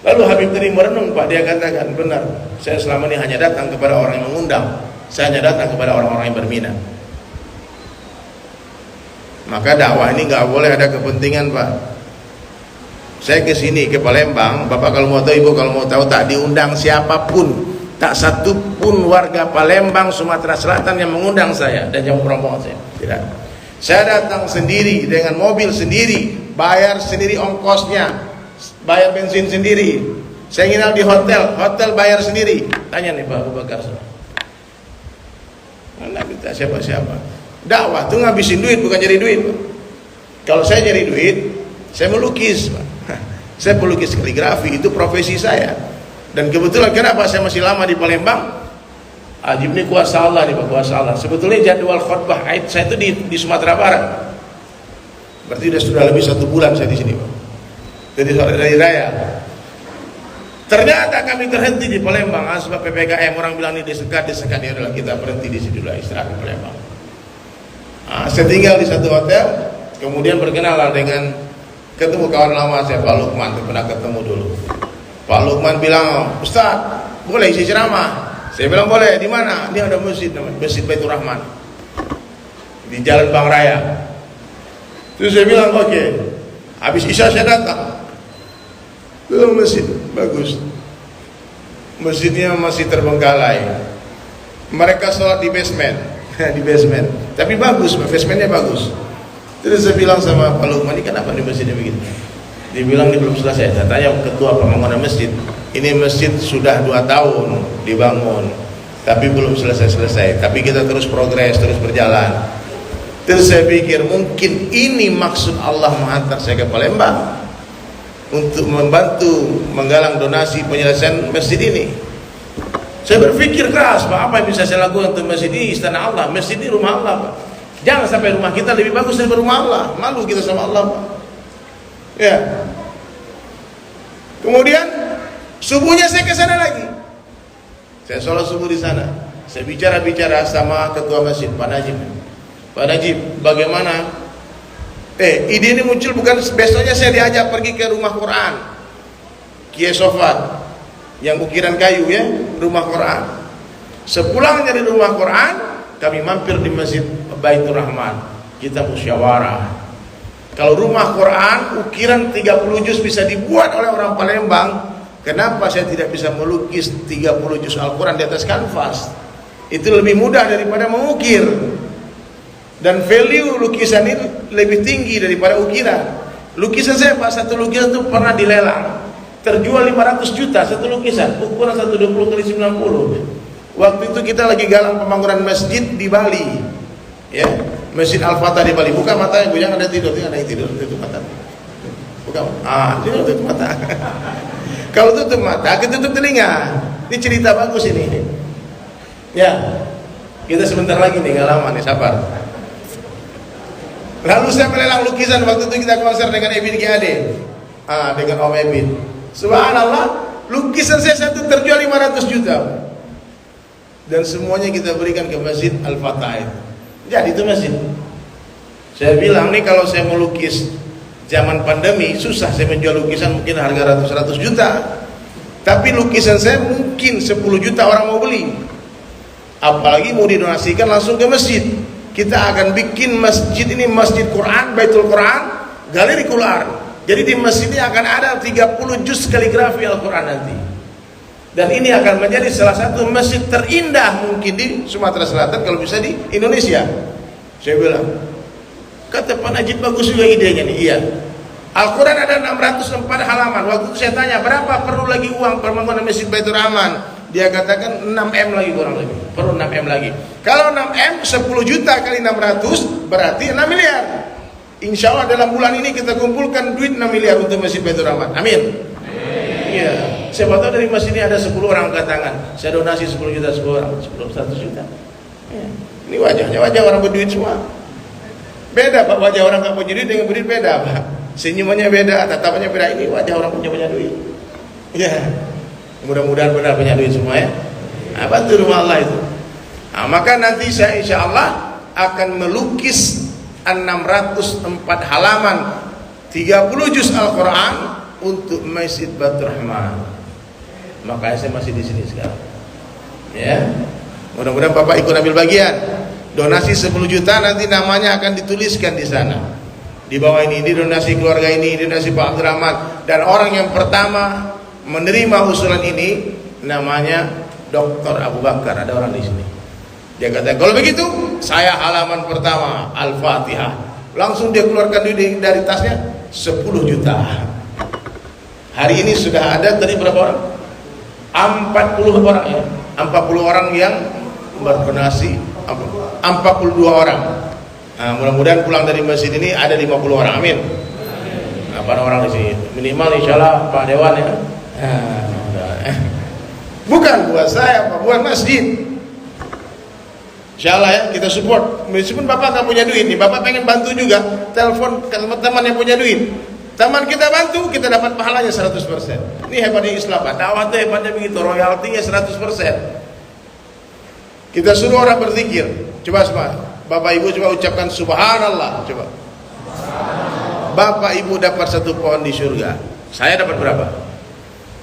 Lalu Habib tadi merenung, Pak, dia katakan, benar, saya selama ini hanya datang kepada orang yang mengundang, saya hanya datang kepada orang-orang yang berminat. Maka dakwah ini nggak boleh ada kepentingan, Pak. Saya ke sini ke Palembang, Bapak kalau mau tahu, Ibu kalau mau tahu, tak diundang siapapun, tak satu pun warga Palembang Sumatera Selatan yang mengundang saya dan yang promosi saya. Tidak. Saya datang sendiri dengan mobil sendiri, bayar sendiri ongkosnya, bayar bensin sendiri. Saya nginap di hotel bayar sendiri. Tanya nih Pak Abu Bakar. Anda minta siapa-siapa. Dakwah tuh ngabisin duit, bukan nyari duit, Pak. Kalau saya nyari duit, saya melukis, Pak. Saya pelukis kaligrafi, itu profesi saya. Dan kebetulan kenapa saya masih lama di Palembang? Ajib ini kuasa Allah nih Pak, kuasa Allah. Sebetulnya jadwal khutbah Aid saya itu di Sumatera Barat. Berarti sudah lebih 1 bulan saya di sini, Pak. Jadi dari raya. Ternyata kami terhenti di Palembang sebab PPKM. Orang bilang ini disekat, ya adalah kita berhenti di situ lah, istirahat di Palembang. Saya tinggal di satu hotel, kemudian berkenalan dengan ketemu kawan lama saya, Pak Lukman, pernah ketemu dulu. Pak Lukman bilang, Ustaz, boleh isi ceramah? Saya bilang boleh. Di mana? Ini ada masjid, namanya Masjid Baitur Rahman, di Jalan Bang Raya. Terus saya bilang oke. Habis isya saya datang. Belum masjid, bagus. Masjidnya masih terbengkalai. Mereka sholat di basement, di basement. Tapi bagus, basementnya bagus. Terus saya bilang sama Pak Lukman, ini kenapa di masjidnya begitu? Dia bilang ini belum selesai. Saya tanya ketua pembangunan masjid, ini masjid sudah 2 tahun dibangun, tapi belum selesai-selesai. Tapi kita terus progres, terus berjalan. Terus saya pikir mungkin ini maksud Allah menghantar saya ke Palembang untuk membantu menggalang donasi penyelesaian masjid ini. Saya berpikir keras, Pak, apa yang bisa saya lakukan untuk masjid ini? Istana Allah, masjid ini rumah Allah, Pak. Jangan sampai rumah kita lebih bagus daripada rumah Allah. Malu kita sama Allah, Pak. Ya. Kemudian subuhnya saya ke sana lagi. Saya sholat subuh di sana. Saya bicara sama ketua masjid, Pak Najib. Pak Najib, bagaimana? Ide ini muncul bukan besoknya saya diajak pergi ke rumah Quran, Kiai Sofat, yang ukiran kayu ya, rumah Quran. Sepulangnya dari rumah Quran, kami mampir di Masjid Baitur Rahman. Kita musyawarah. Kalau rumah Quran ukiran 30 juz bisa dibuat oleh orang Palembang, kenapa saya tidak bisa melukis 30 juz Al-Quran di atas kanvas? Itu lebih mudah daripada mengukir. Dan value lukisan ini lebih tinggi daripada ukiran. Lukisan saya, Pak, satu lukisan itu pernah dilelang, terjual 500 juta satu lukisan, ukuran 120 kali 90. Waktu itu kita lagi galang pembangunan masjid di Bali, ya, Masjid Al-Fatah di Bali. Buka matanya, Bu, jangan ada tidur, ada yang tidur, tutup mata. Buka, tidur, tutup mata. Kalau tutup mata, ketutup telinga. Ini cerita bagus ini. Ya, kita sebentar lagi nih, nggak lama nih, sabar. Lalu saya melelang lukisan, waktu itu kita konser dengan Ebin GAD, dengan Om Ebin. Subhanallah, lukisan saya satu terjual 500 juta. Dan semuanya kita berikan ke Masjid Al-Fatah itu. Jadi itu masjid. Saya bilang nih, kalau saya mau lukis zaman pandemi susah saya menjual lukisan mungkin harga ratus juta. Tapi lukisan saya mungkin 10 juta orang mau beli. Apalagi mau didonasikan langsung ke masjid. Kita akan bikin masjid ini masjid Quran, Baitul Quran, galeri Quran. Jadi di masjid ini akan ada 30 juz kaligrafi Al-Quran nanti. Dan ini akan menjadi salah satu masjid terindah mungkin di Sumatera Selatan, kalau bisa di Indonesia. Saya bilang, kata Pak Najib bagus juga idenya nih. Iya. Al-Quran ada 604 halaman. Waktu itu saya tanya, berapa perlu lagi uang pembangunan Masjid Baitur Rahman? dia katakan 6M lagi kurang lebih, perlu 6M lagi. Kalau 6M 10 juta kali 600 berarti 6 miliar. Insya Allah dalam bulan ini kita kumpulkan duit 6 miliar untuk Masjid Baitur Rahman. Amin. Iya. Siapa tahu dari masjid ini ada 10 orang angkat tangan, saya donasi 10 juta 10 orang, 100 juta. Ya. Ini wajah orang berduit semua. Beda Pak, wajah orang gak punya duit dengan berduit beda Pak. Senyumannya beda, tatapannya beda. Ini wajah orang punya banyak duit. Ya. Mudah-mudahan benar punya duit semua ya. Nah, bantu rumah Allah itu. Nah, maka nanti saya insya Allah akan melukis 604 halaman 30 juz Al-Quran untuk Masjid Baitur Rahman. Makanya saya masih di sini sekarang. Ya. Mudah-mudahan Bapak ikut ambil bagian. Donasi 10 juta nanti namanya akan dituliskan di sana. Di bawah ini donasi keluarga ini, donasi Pak Abdurrahman, dan orang yang pertama menerima usulan ini namanya Dr. Abu Bakar. Ada orang di sini. Dia kata, kalau begitu saya halaman pertama Al-Fatihah. Langsung dia keluarkan duit dari tasnya 10 juta. Hari ini sudah ada tadi berapa orang? 40 orang ya. 40 orang yang berdonasi, 42 orang. Nah, mudah-mudahan pulang dari masjid ini ada 50 orang. Amin. Nah, para orang di sini minimal insyaallah Pak Dewan ya. Bukan buat saya, Pak, buat masjid. Insyaallah ya, kita support. Meskipun Bapak nggak punya duit nih, Bapak pengen bantu juga, telepon ke teman-teman yang punya duit. Teman kita bantu, kita dapat pahalanya 100%. Ini hebatnya Islam, Pak. Dakwah itu hebatnya begitu, royaltinya 100%. Kita suruh orang berzikir. Coba semua, Bapak Ibu coba ucapkan subhanallah. Coba. Bapak Ibu dapat 1 pohon di surga. Saya dapat berapa?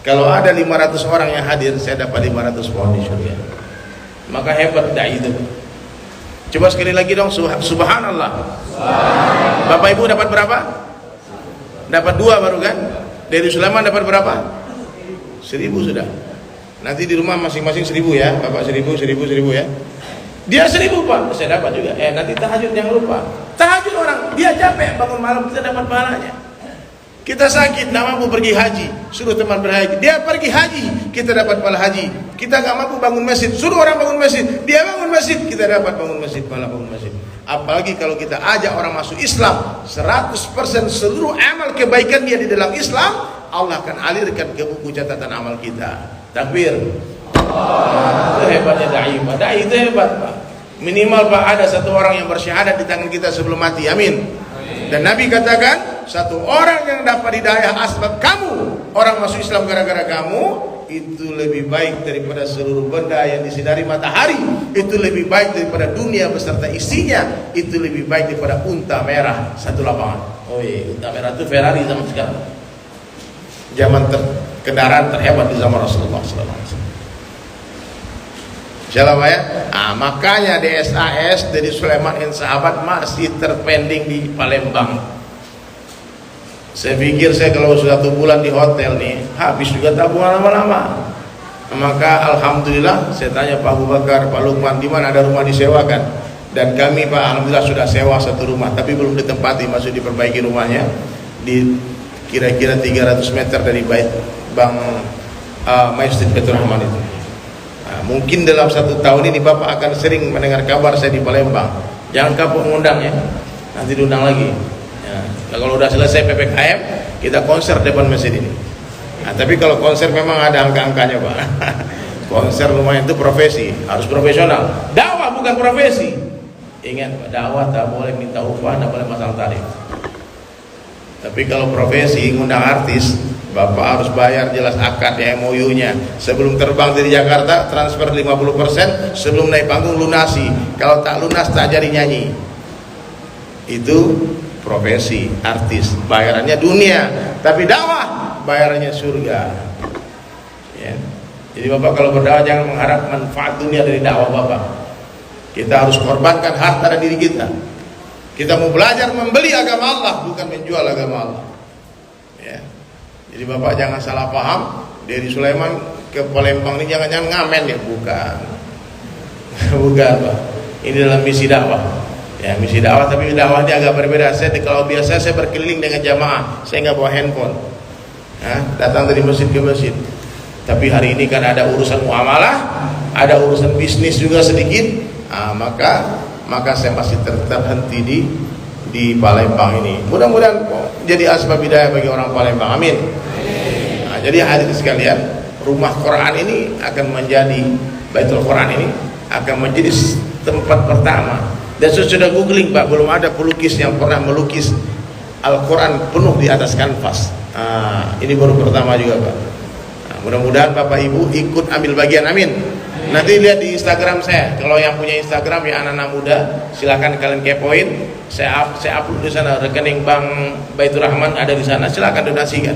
Kalau ada 500 orang yang hadir, saya dapat 500 pohon di surga. Maka hebat dai itu. Coba sekali lagi dong, subhanallah. Bapak Ibu dapat berapa? Dapat 2 baru kan? Dari Sulaiman dapat berapa? 1000 sudah. Nanti di rumah masing-masing 1000 ya. Bapak 1000 ya. Dia 1000 Pak, saya dapat juga. Nanti tahajud jangan lupa. Tahajud orang, dia capek bangun malam, kita dapat pahalanya. Kita sakit, nggak mampu pergi haji, suruh teman berhaji. Dia pergi haji, kita dapat pahala haji. Kita nggak mampu bangun masjid, suruh orang bangun masjid. Dia bangun masjid, kita dapat bangun masjid, pahala bangun masjid. Apalagi kalau kita ajak orang masuk Islam, 100% seluruh amal kebaikan dia di dalam Islam, Allah akan alirkan ke buku catatan amal kita. Takbir. Itu hebatnya da'i, Pak. Da'i itu hebat, Pak. Minimal Pak ada 1 orang yang bersyahadat di tangan kita sebelum mati. Amin. Dan Nabi katakan, 1 orang yang dapat hidayah asbab kamu, orang masuk Islam gara-gara kamu, itu lebih baik daripada seluruh benda yang disinari matahari. Itu lebih baik daripada dunia beserta isinya. Itu lebih baik daripada unta merah 1 lapangan. Oh iya, unta merah itu Ferrari zaman sekarang. Zaman kendaraan terhebat di zaman Rasulullah SAW. Insyaallah Pak ya. Nah, makanya DSAS dari Sulaiman dan sahabat masih terpending di Palembang. Saya pikir saya kalau sudah 1 bulan di hotel nih, habis juga tabungan lama-lama. Maka alhamdulillah saya tanya Pak Abu Bakar, Pak Lukman, di mana ada rumah disewakan? Dan kami Pak alhamdulillah sudah sewa 1 rumah, tapi belum ditempati, masih diperbaiki rumahnya di kira-kira 300 meter dari Bank Masjid Baitur Rahman itu. Nah, mungkin dalam 1 tahun ini Bapak akan sering mendengar kabar saya di Palembang. Jangan kapok ngundang ya, nanti diundang lagi ya. Nah, kalau udah selesai PPKM kita konser depan masjid ini. Nah, tapi kalau konser memang ada angka-angkanya Pak. Konser lumayan, itu profesi, harus profesional. Dakwah bukan profesi. Ingat Pak, dakwah tak boleh minta upah, tak boleh masalah tarif. Tapi kalau profesi ngundang artis, Bapak harus bayar jelas akad ya, MOU-nya. Sebelum terbang dari Jakarta transfer 50%, sebelum naik panggung lunasi. Kalau tak lunas tak jadi nyanyi. Itu profesi artis, bayarannya dunia. Tapi dakwah bayarannya surga. Ya. Jadi Bapak kalau berdakwah jangan mengharap manfaat dunia dari dakwah Bapak. Kita harus korbankan harta dan diri kita. Kita mau belajar membeli agama Allah, bukan menjual agama Allah. Ya. Jadi Bapak jangan salah paham, dari Sulaiman ke Palembang ini jangan-jangan ngamen ya, bukan. Bukan Pak. Ini dalam misi dakwah. Ya, misi dakwah, tapi dakwahnya agak berbeda. Kalau biasa saya berkeliling dengan jamaah, saya nggak bawa handphone. Nah, datang dari masjid ke masjid. Tapi hari ini kan ada urusan muamalah, ada urusan bisnis juga sedikit, maka saya masih terhenti di Palembang ini. Mudah-mudahan jadi asbab hidayah bagi orang Palembang. Amin. Jadi hadirin sekalian, rumah Quran ini akan menjadi, Baitul Quran ini akan menjadi tempat pertama. Dan saya sudah googling Pak, belum ada pelukis yang pernah melukis Al-Quran penuh di atas kanvas. Ini baru pertama juga Pak. Mudah-mudahan Bapak Ibu ikut ambil bagian, amin. Nanti lihat di Instagram saya. Kalau yang punya Instagram ya anak-anak muda, silakan kalian kepoin. Saya upload di sana, rekening Bank Baitur Rahman ada di sana. Silakan donasikan.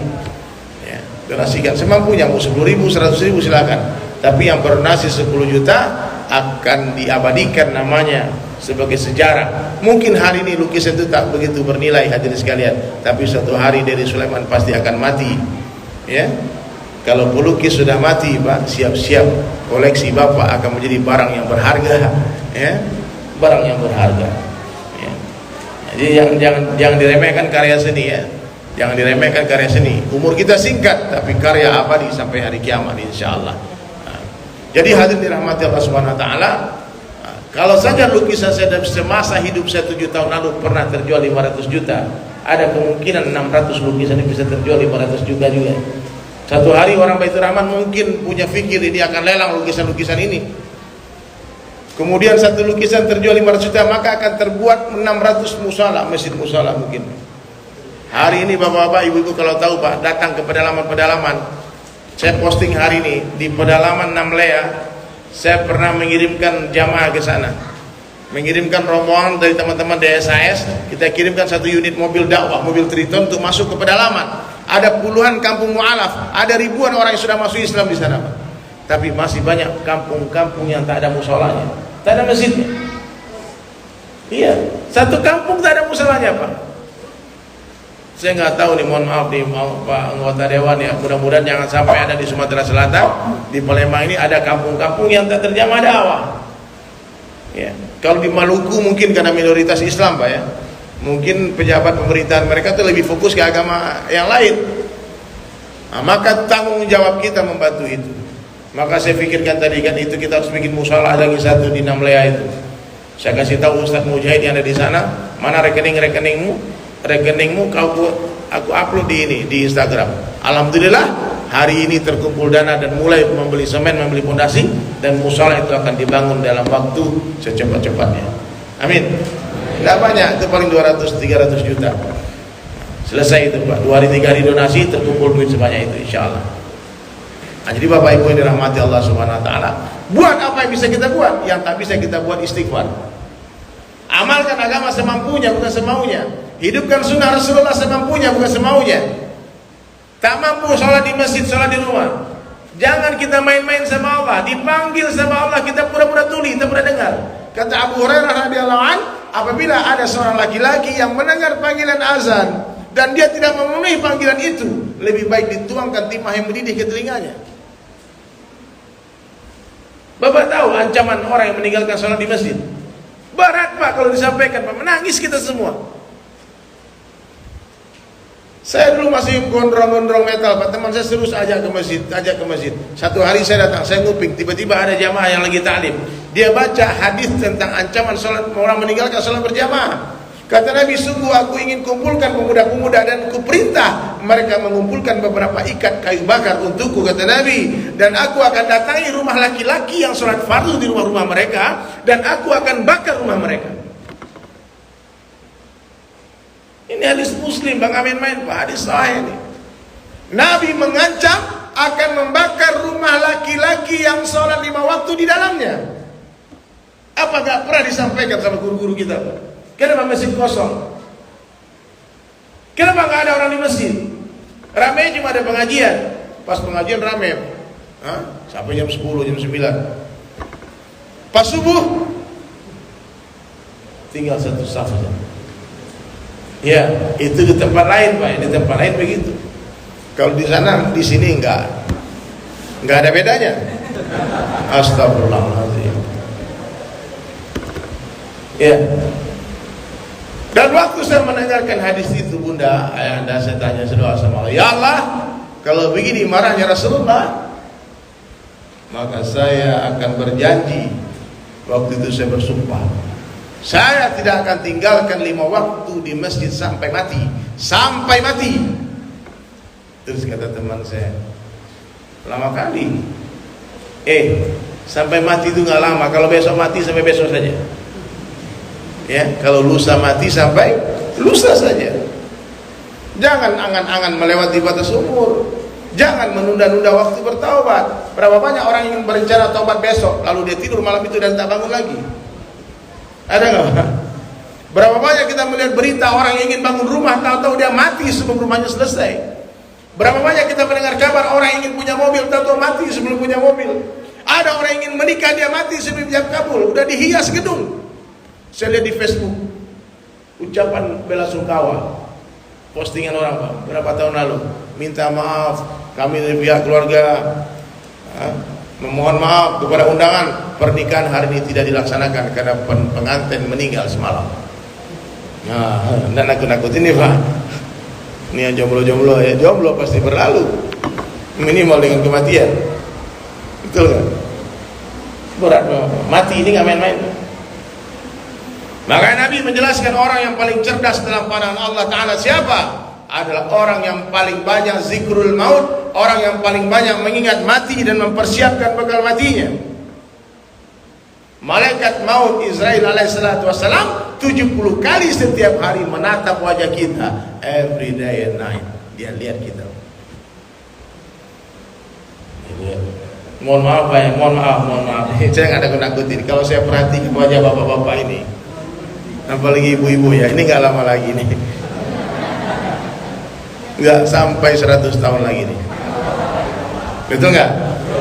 Ya, donasikan semampunya, mau 10.000, 100.000 silakan. Tapi yang berdonasi 10 juta akan diabadikan namanya sebagai sejarah. Mungkin hari ini lukisan itu tak begitu bernilai hadirin sekalian, tapi suatu hari Dede Sulaiman pasti akan mati. Ya. Kalau pelukis sudah mati, Pak, siap-siap koleksi Bapak akan menjadi barang yang berharga, ya, barang yang berharga. Ya. Jadi jangan diremehkan karya seni, ya, jangan diremehkan karya seni. Umur kita singkat, tapi karya abadi sampai hari kiamat, insya Allah. Jadi hadirin dirahmati Allah Subhanahu Wa Taala, kalau saja lukisan saya dalam semasa hidup saya 7 tahun lalu pernah terjual 500 juta, ada kemungkinan 600 lukisan ini bisa terjual 500 juta juga. Satu hari orang Baitur Rahman mungkin punya fikir ini akan lelang lukisan-lukisan ini. Kemudian satu lukisan terjual 500 juta, maka akan terbuat 600 musala, masjid musala mungkin. Hari ini bapak-bapak, ibu-ibu kalau tahu Pak, datang ke pedalaman-pedalaman. Saya posting hari ini di pedalaman Namlea, saya pernah mengirimkan jamaah ke sana. Mengirimkan rombongan dari teman-teman DSAS, kita kirimkan satu unit mobil dakwah, mobil Triton untuk masuk ke pedalaman. Ada puluhan kampung mu'alaf, ada ribuan orang yang sudah masuk Islam di sana, Pak. Tapi masih banyak kampung-kampung yang tak ada musolanya, tak ada masjidnya. Iya, satu kampung tak ada musolanya, Pak. Saya nggak tahu nih, mohon maaf nih, Pak anggota dewan ya. Mudah-mudahan jangan sampai ada di Sumatera Selatan, di Palembang ini ada kampung-kampung yang tak terjamah dakwah. Ya, kalau di Maluku mungkin karena minoritas Islam, Pak ya. Mungkin pejabat pemerintahan mereka itu lebih fokus ke agama yang lain. Maka tanggung jawab kita membantu itu. Maka saya pikirkan tadi kan itu kita harus bikin musalah lagi satu di Namlea itu. Saya kasih tahu Ustaz Mujahid yang ada di sana, mana rekeningmu aku upload di Instagram. Alhamdulillah hari ini terkumpul dana dan mulai membeli semen, membeli pondasi, dan musalah itu akan dibangun dalam waktu secepat-cepatnya. Amin. Tidak banyak, itu paling 200-300 juta. Selesai itu Pak, 2 hari 3 hari donasi terkumpul duit sebanyak itu insya Allah. Jadi Bapak Ibu yang dirahmati Allah Subhanahu Wa Taala, buat apa yang bisa kita buat, yang tak bisa kita buat istighfar. Amalkan agama semampunya, bukan semaunya. Hidupkan sunnah Rasulullah semampunya, bukan semaunya. Tak mampu sholat di masjid, sholat di rumah. Jangan kita main-main sama Allah. Dipanggil sama Allah, kita pura-pura tuli, kita pura dengar. Kata Abu Hurairah radhiyallahu an, apabila ada seorang laki-laki yang mendengar panggilan azan dan dia tidak memenuhi panggilan itu, lebih baik dituangkan timah yang mendidih ke telinganya. Bapak tahu ancaman orang yang meninggalkan sholat di masjid? Berat Pak kalau disampaikan, Pak, menangis kita semua. Saya dulu masih gondrong-gondrong metal, Pak, teman saya terus ajak ke masjid. Satu hari saya datang, saya nguping, tiba-tiba ada jamaah yang lagi ta'lim. Dia baca hadis tentang ancaman sholat, orang meninggalkan sholat berjamaah. Kata Nabi, sungguh aku ingin kumpulkan pemuda-pemuda dan kuperintah mereka mengumpulkan beberapa ikat kayu bakar untukku, kata Nabi. Dan aku akan datangi rumah laki-laki yang sholat fardu di rumah-rumah mereka, dan aku akan bakar rumah mereka. Ini hadis Muslim, Bang Amin main, Pak, hadis sahih ini. Nabi mengancam akan membakar rumah laki-laki yang sholat 5 waktu di dalamnya. Apa gak pernah disampaikan sama guru-guru kita, Pak? Kenapa masjid kosong? Kenapa gak ada orang di masjid? Ramai cuma ada pengajian. Pas pengajian ramai. Sampai jam 10, jam 9. Pas subuh tinggal satu saf saja. Ya, itu di tempat lain, Pak. Di tempat lain begitu. Kalau di sana, di sini enggak ada bedanya. Astagfirullahaladzim. Ya. Dan waktu saya mendengarkan hadis itu, Bunda, ayahanda, saya tanya, saya doa sama Allah, ya Allah, kalau begini marahnya Rasulullah, maka saya akan berjanji, waktu itu saya bersumpah, saya tidak akan tinggalkan 5 waktu di masjid sampai mati. Sampai mati. Terus kata teman saya, lama kali. Sampai mati itu nggak lama. Kalau besok mati sampai besok saja. Ya, kalau lusa mati sampai lusa saja. Jangan angan-angan melewati batas umur. Jangan menunda-nunda waktu bertaubat. Berapa banyak orang yang berencana taubat besok, lalu dia tidur malam itu dan tak bangun lagi? Ada nggak? Berapa banyak kita melihat berita orang yang ingin bangun rumah, tahu-tahu dia mati sebelum rumahnya selesai. Berapa banyak kita mendengar kabar orang yang ingin punya mobil, tahu-tahu mati sebelum punya mobil. Ada orang yang ingin menikah, dia mati sebelum jam kabul, udah dihias gedung. Saya lihat di Facebook ucapan bela sungkawa, postingan orang Pak, berapa tahun lalu, minta maaf kami dari pihak keluarga, memohon maaf kepada undangan pernikahan hari ini tidak dilaksanakan karena pengantin meninggal semalam. Nah, dan nakut-nakut ini Pak. Ini yang jomblo-jomblo ya, jomblo pasti berlalu minimal dengan kematian. Betul kan? Berat, mati ini nggak main-main. Maka Nabi menjelaskan orang yang paling cerdas dalam pandangan Allah Ta'ala siapa? Adalah orang yang paling banyak zikrul maut, orang yang paling banyak mengingat mati dan mempersiapkan bekal matinya. Malaikat maut Israel alaihissalatu wassalam 70 kali setiap hari menatap wajah kita, every day and night. Dia lihat kita. Mohon maaf Pak ya, mohon maaf. Saya nggak ada nakutin. Kalau saya perhatikan wajah bapak-bapak ini, apalagi ibu-ibu ya, ini nggak lama lagi nih, nggak sampai 100 tahun lagi nih. Betul nggak?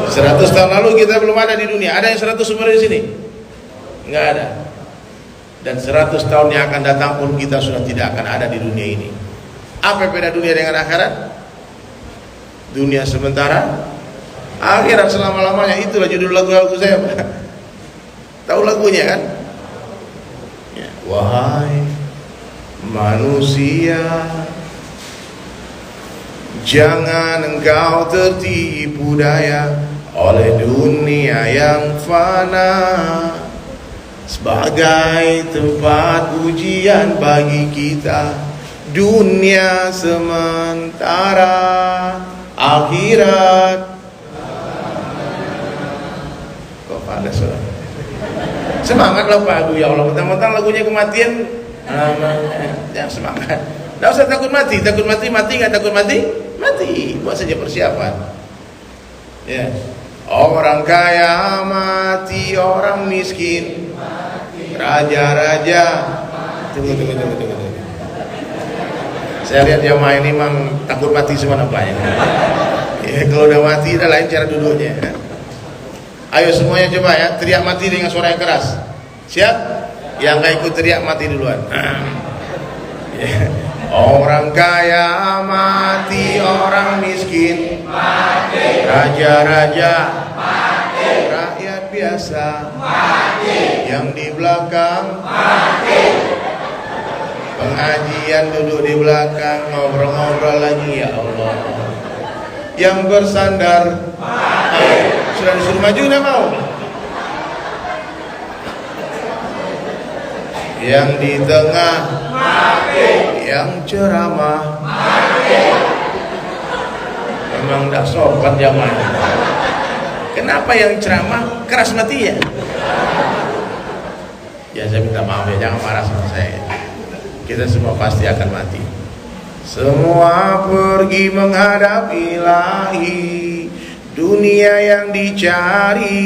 100 tahun lalu kita belum ada di dunia. Ada yang 100 umur di sini? Nggak ada. Dan 100 tahun yang akan datang pun kita sudah tidak akan ada di dunia ini. Apa beda dunia dengan akhirat? Dunia sementara, akhirat selama-lamanya. Itulah judul lagu saya Pak. Tahu lagunya kan? Wahai manusia, jangan engkau tertipu daya oleh dunia yang fana, sebagai tempat ujian bagi kita. Dunia sementara, akhirat. Kok pada suara? Semangatlah Pak, aduh ya Allah, mentang-mentang lagunya kematian, jangan semangat. Tidak usah takut mati nggak takut mati, buat saja persiapan. Ya, orang kaya mati, orang miskin, raja-raja. Tunggu. Saya lihat jamaah ini memang takut mati semua nampaknya. Ya, kalau udah mati, udah lain cara duduknya. Ayo semuanya coba ya, teriak mati dengan suara yang keras. Siap? Yang nggak ikut teriak mati duluan. Orang kaya mati, orang miskin mati, raja-raja mati, rakyat biasa mati, yang di belakang mati, pengajian duduk di belakang ngobrol-ngobrol lagi, ya Allah. Yang bersandar mati. Sudah disuruh maju nggak mau? Yang di tengah mati, yang ceramah mati. Memang tidak sopan zaman. Kenapa yang ceramah keras mati ya? Ya saya minta maaf ya, jangan marah sama saya. Kita semua pasti akan mati. Semua pergi menghadap ilahi, dunia yang dicari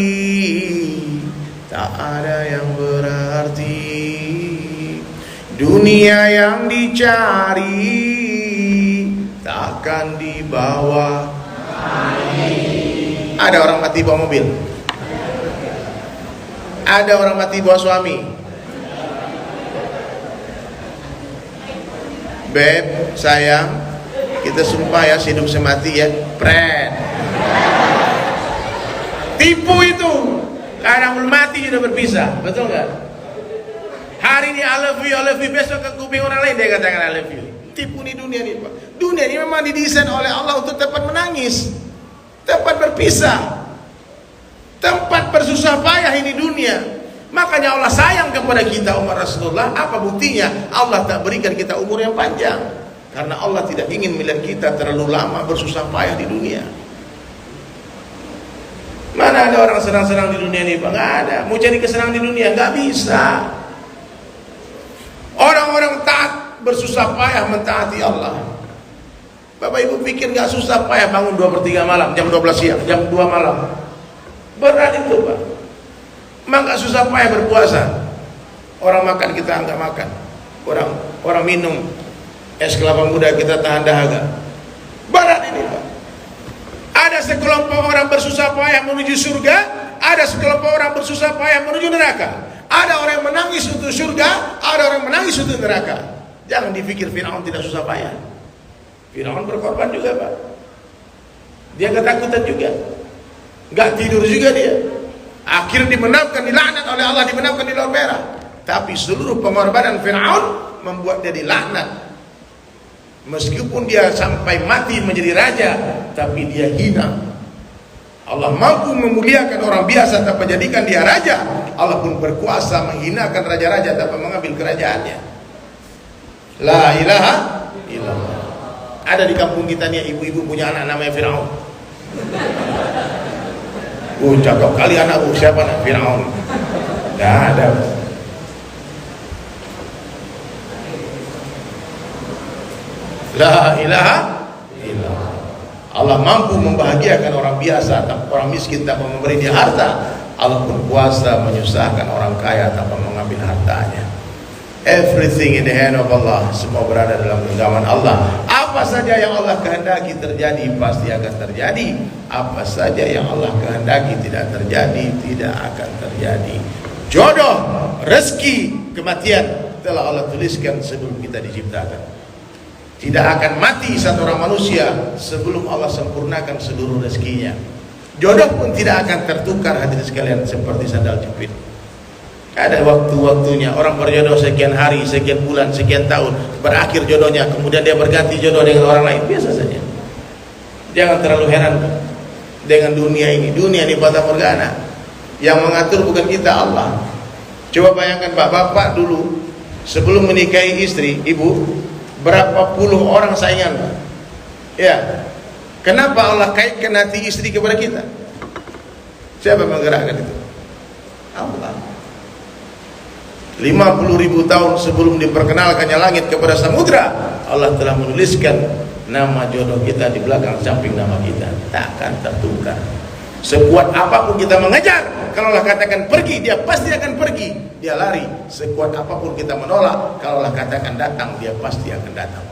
tak ada yang berarti. Dunia yang dicari takkan dibawa. Ada orang mati bawa mobil, ada orang mati bawa suami. Beb, sayang, kita sumpah ya, hidup semati ya, pret. Tipu itu, karena belum mati sudah berpisah, betul nggak? Hari ini I love you, besok ke kuping orang lain dia katakan I love you. Tipu nih dunia ini Pak. Dunia ini memang didesain oleh Allah untuk tempat menangis, tempat berpisah. tempat bersusah payah ini dunia. Makanya Allah sayang kepada kita umat Rasulullah. Apa buktinya? Allah tak berikan kita umur yang panjang, karena Allah tidak ingin melihat kita terlalu lama bersusah payah di dunia. Mana ada orang senang-senang di dunia ini, Pak? Nggak ada. Mau cari kesenangan di dunia nggak bisa. Orang-orang taat bersusah payah mentaati Allah. Bapak Ibu pikir nggak susah payah bangun 2/3 malam, jam 12 siang, jam 2 malam? Berat itu, Pak. Maka susah payah berpuasa. Orang makan kita nggak makan. Orang minum es kelapa muda kita tahan dahaga. Berat ini, Pak. Ada sekelompok orang bersusah payah menuju surga, ada sekelompok orang bersusah payah menuju neraka. Ada orang yang menangis untuk surga, ada orang yang menangis untuk neraka. Jangan dipikir Firaun tidak susah payah. Firaun berkorban juga, Pak. Dia ketakutan juga, nggak tidur juga dia. Akhirnya dimenangkan, dilaknat oleh Allah, dimenangkan di Laut Merah. Tapi seluruh pengorbanan Firaun membuat dia dilaknat. Meskipun dia sampai mati menjadi raja, tapi dia hina. Allah mampu memuliakan orang biasa tanpa jadikan dia raja. Allah pun berkuasa menghinakan raja-raja tanpa mengambil kerajaannya. La ilaha illallah. Ada di kampung kita nih ibu-ibu punya anak namanya Firaun. Cakep kali anakku, siapa nak? Firaun. Tidak ada. La ilaha illallah. Allah mampu membahagiakan orang biasa, orang miskin tanpa memberi dia harta. Allah pun kuasa menyusahkan orang kaya tanpa mengambil hartanya. Everything in the hand of Allah. Semua berada dalam genggaman Allah. Apa saja yang Allah kehendaki terjadi pasti akan terjadi. Apa saja yang Allah kehendaki tidak terjadi, tidak akan terjadi. Jodoh, rezeki, kematian telah Allah tuliskan sebelum kita diciptakan. Tidak akan mati satu orang manusia sebelum Allah sempurnakan seluruh rezekinya. Jodoh pun tidak akan tertukar, hadirin sekalian, seperti sandal jepit. Ada waktu-waktunya. Orang berjodoh sekian hari, sekian bulan, sekian tahun, berakhir jodohnya, kemudian dia berganti jodoh dengan orang lain. Biasa saja. Jangan terlalu heran dengan dunia ini. Dunia ini fata morgana. Yang mengatur bukan kita, Allah. Coba bayangkan bapak dulu sebelum menikahi istri, ibu, berapa puluh orang saingan, Pak? Ya. Kenapa Allah kaitkan hati istri kepada kita? Siapa menggerakkan itu? Allah. 50.000 tahun sebelum diperkenalkannya langit kepada samudra, Allah telah menuliskan nama jodoh kita di belakang samping nama kita. Takkan tertukar. Sekuat apapun kita mengejar, kalau Allah katakan pergi, dia pasti akan pergi. Dia lari. Sekuat apapun kita menolak, kalau Allah katakan datang, dia pasti akan datang.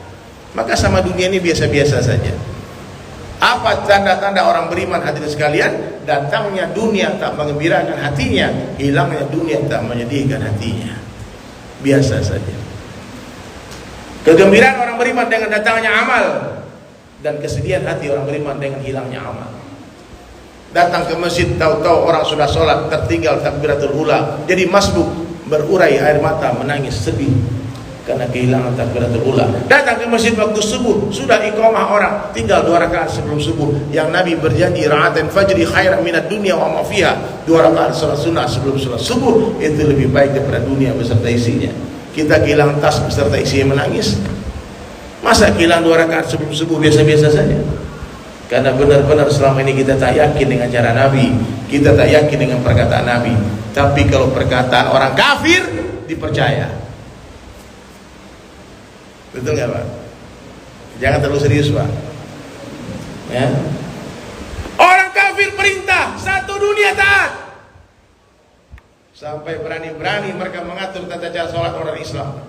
Maka sama dunia ini biasa-biasa saja. Apa tanda-tanda orang beriman, hadirin sekalian? Datangnya dunia tak menggembirakan hatinya, hilangnya dunia tak menyedihkan hatinya. Biasa saja. Kegembiraan orang beriman dengan datangnya amal, dan kesedihan hati orang beriman dengan hilangnya amal. Datang ke masjid, tahu-tahu orang sudah sholat, tertinggal takbiratul ula, jadi masbuk, berurai air mata, menangis sedih karena kehilangan takbiratul ula. Datang ke masjid waktu subuh, sudah iqamah orang, tinggal 2 rakaat sebelum subuh, yang Nabi berjanji ra'atan fajri khairan minad dunya wa ma fiha. 2 rakaat salat sunnah sebelum salat subuh itu lebih baik daripada dunia beserta isinya. Kita kehilangan tas beserta isinya, menangis. Masa kehilangan 2 rakaat sebelum subuh biasa-biasa saja? Karena benar-benar selama ini kita tak yakin dengan cara Nabi, kita tak yakin dengan perkataan Nabi. Tapi kalau perkataan orang kafir dipercaya. Betul nggak, Pak? Jangan terlalu serius, Pak. Ya. Orang kafir perintah, satu dunia taat. Sampai berani-berani mereka mengatur tata cara sholat orang Islam.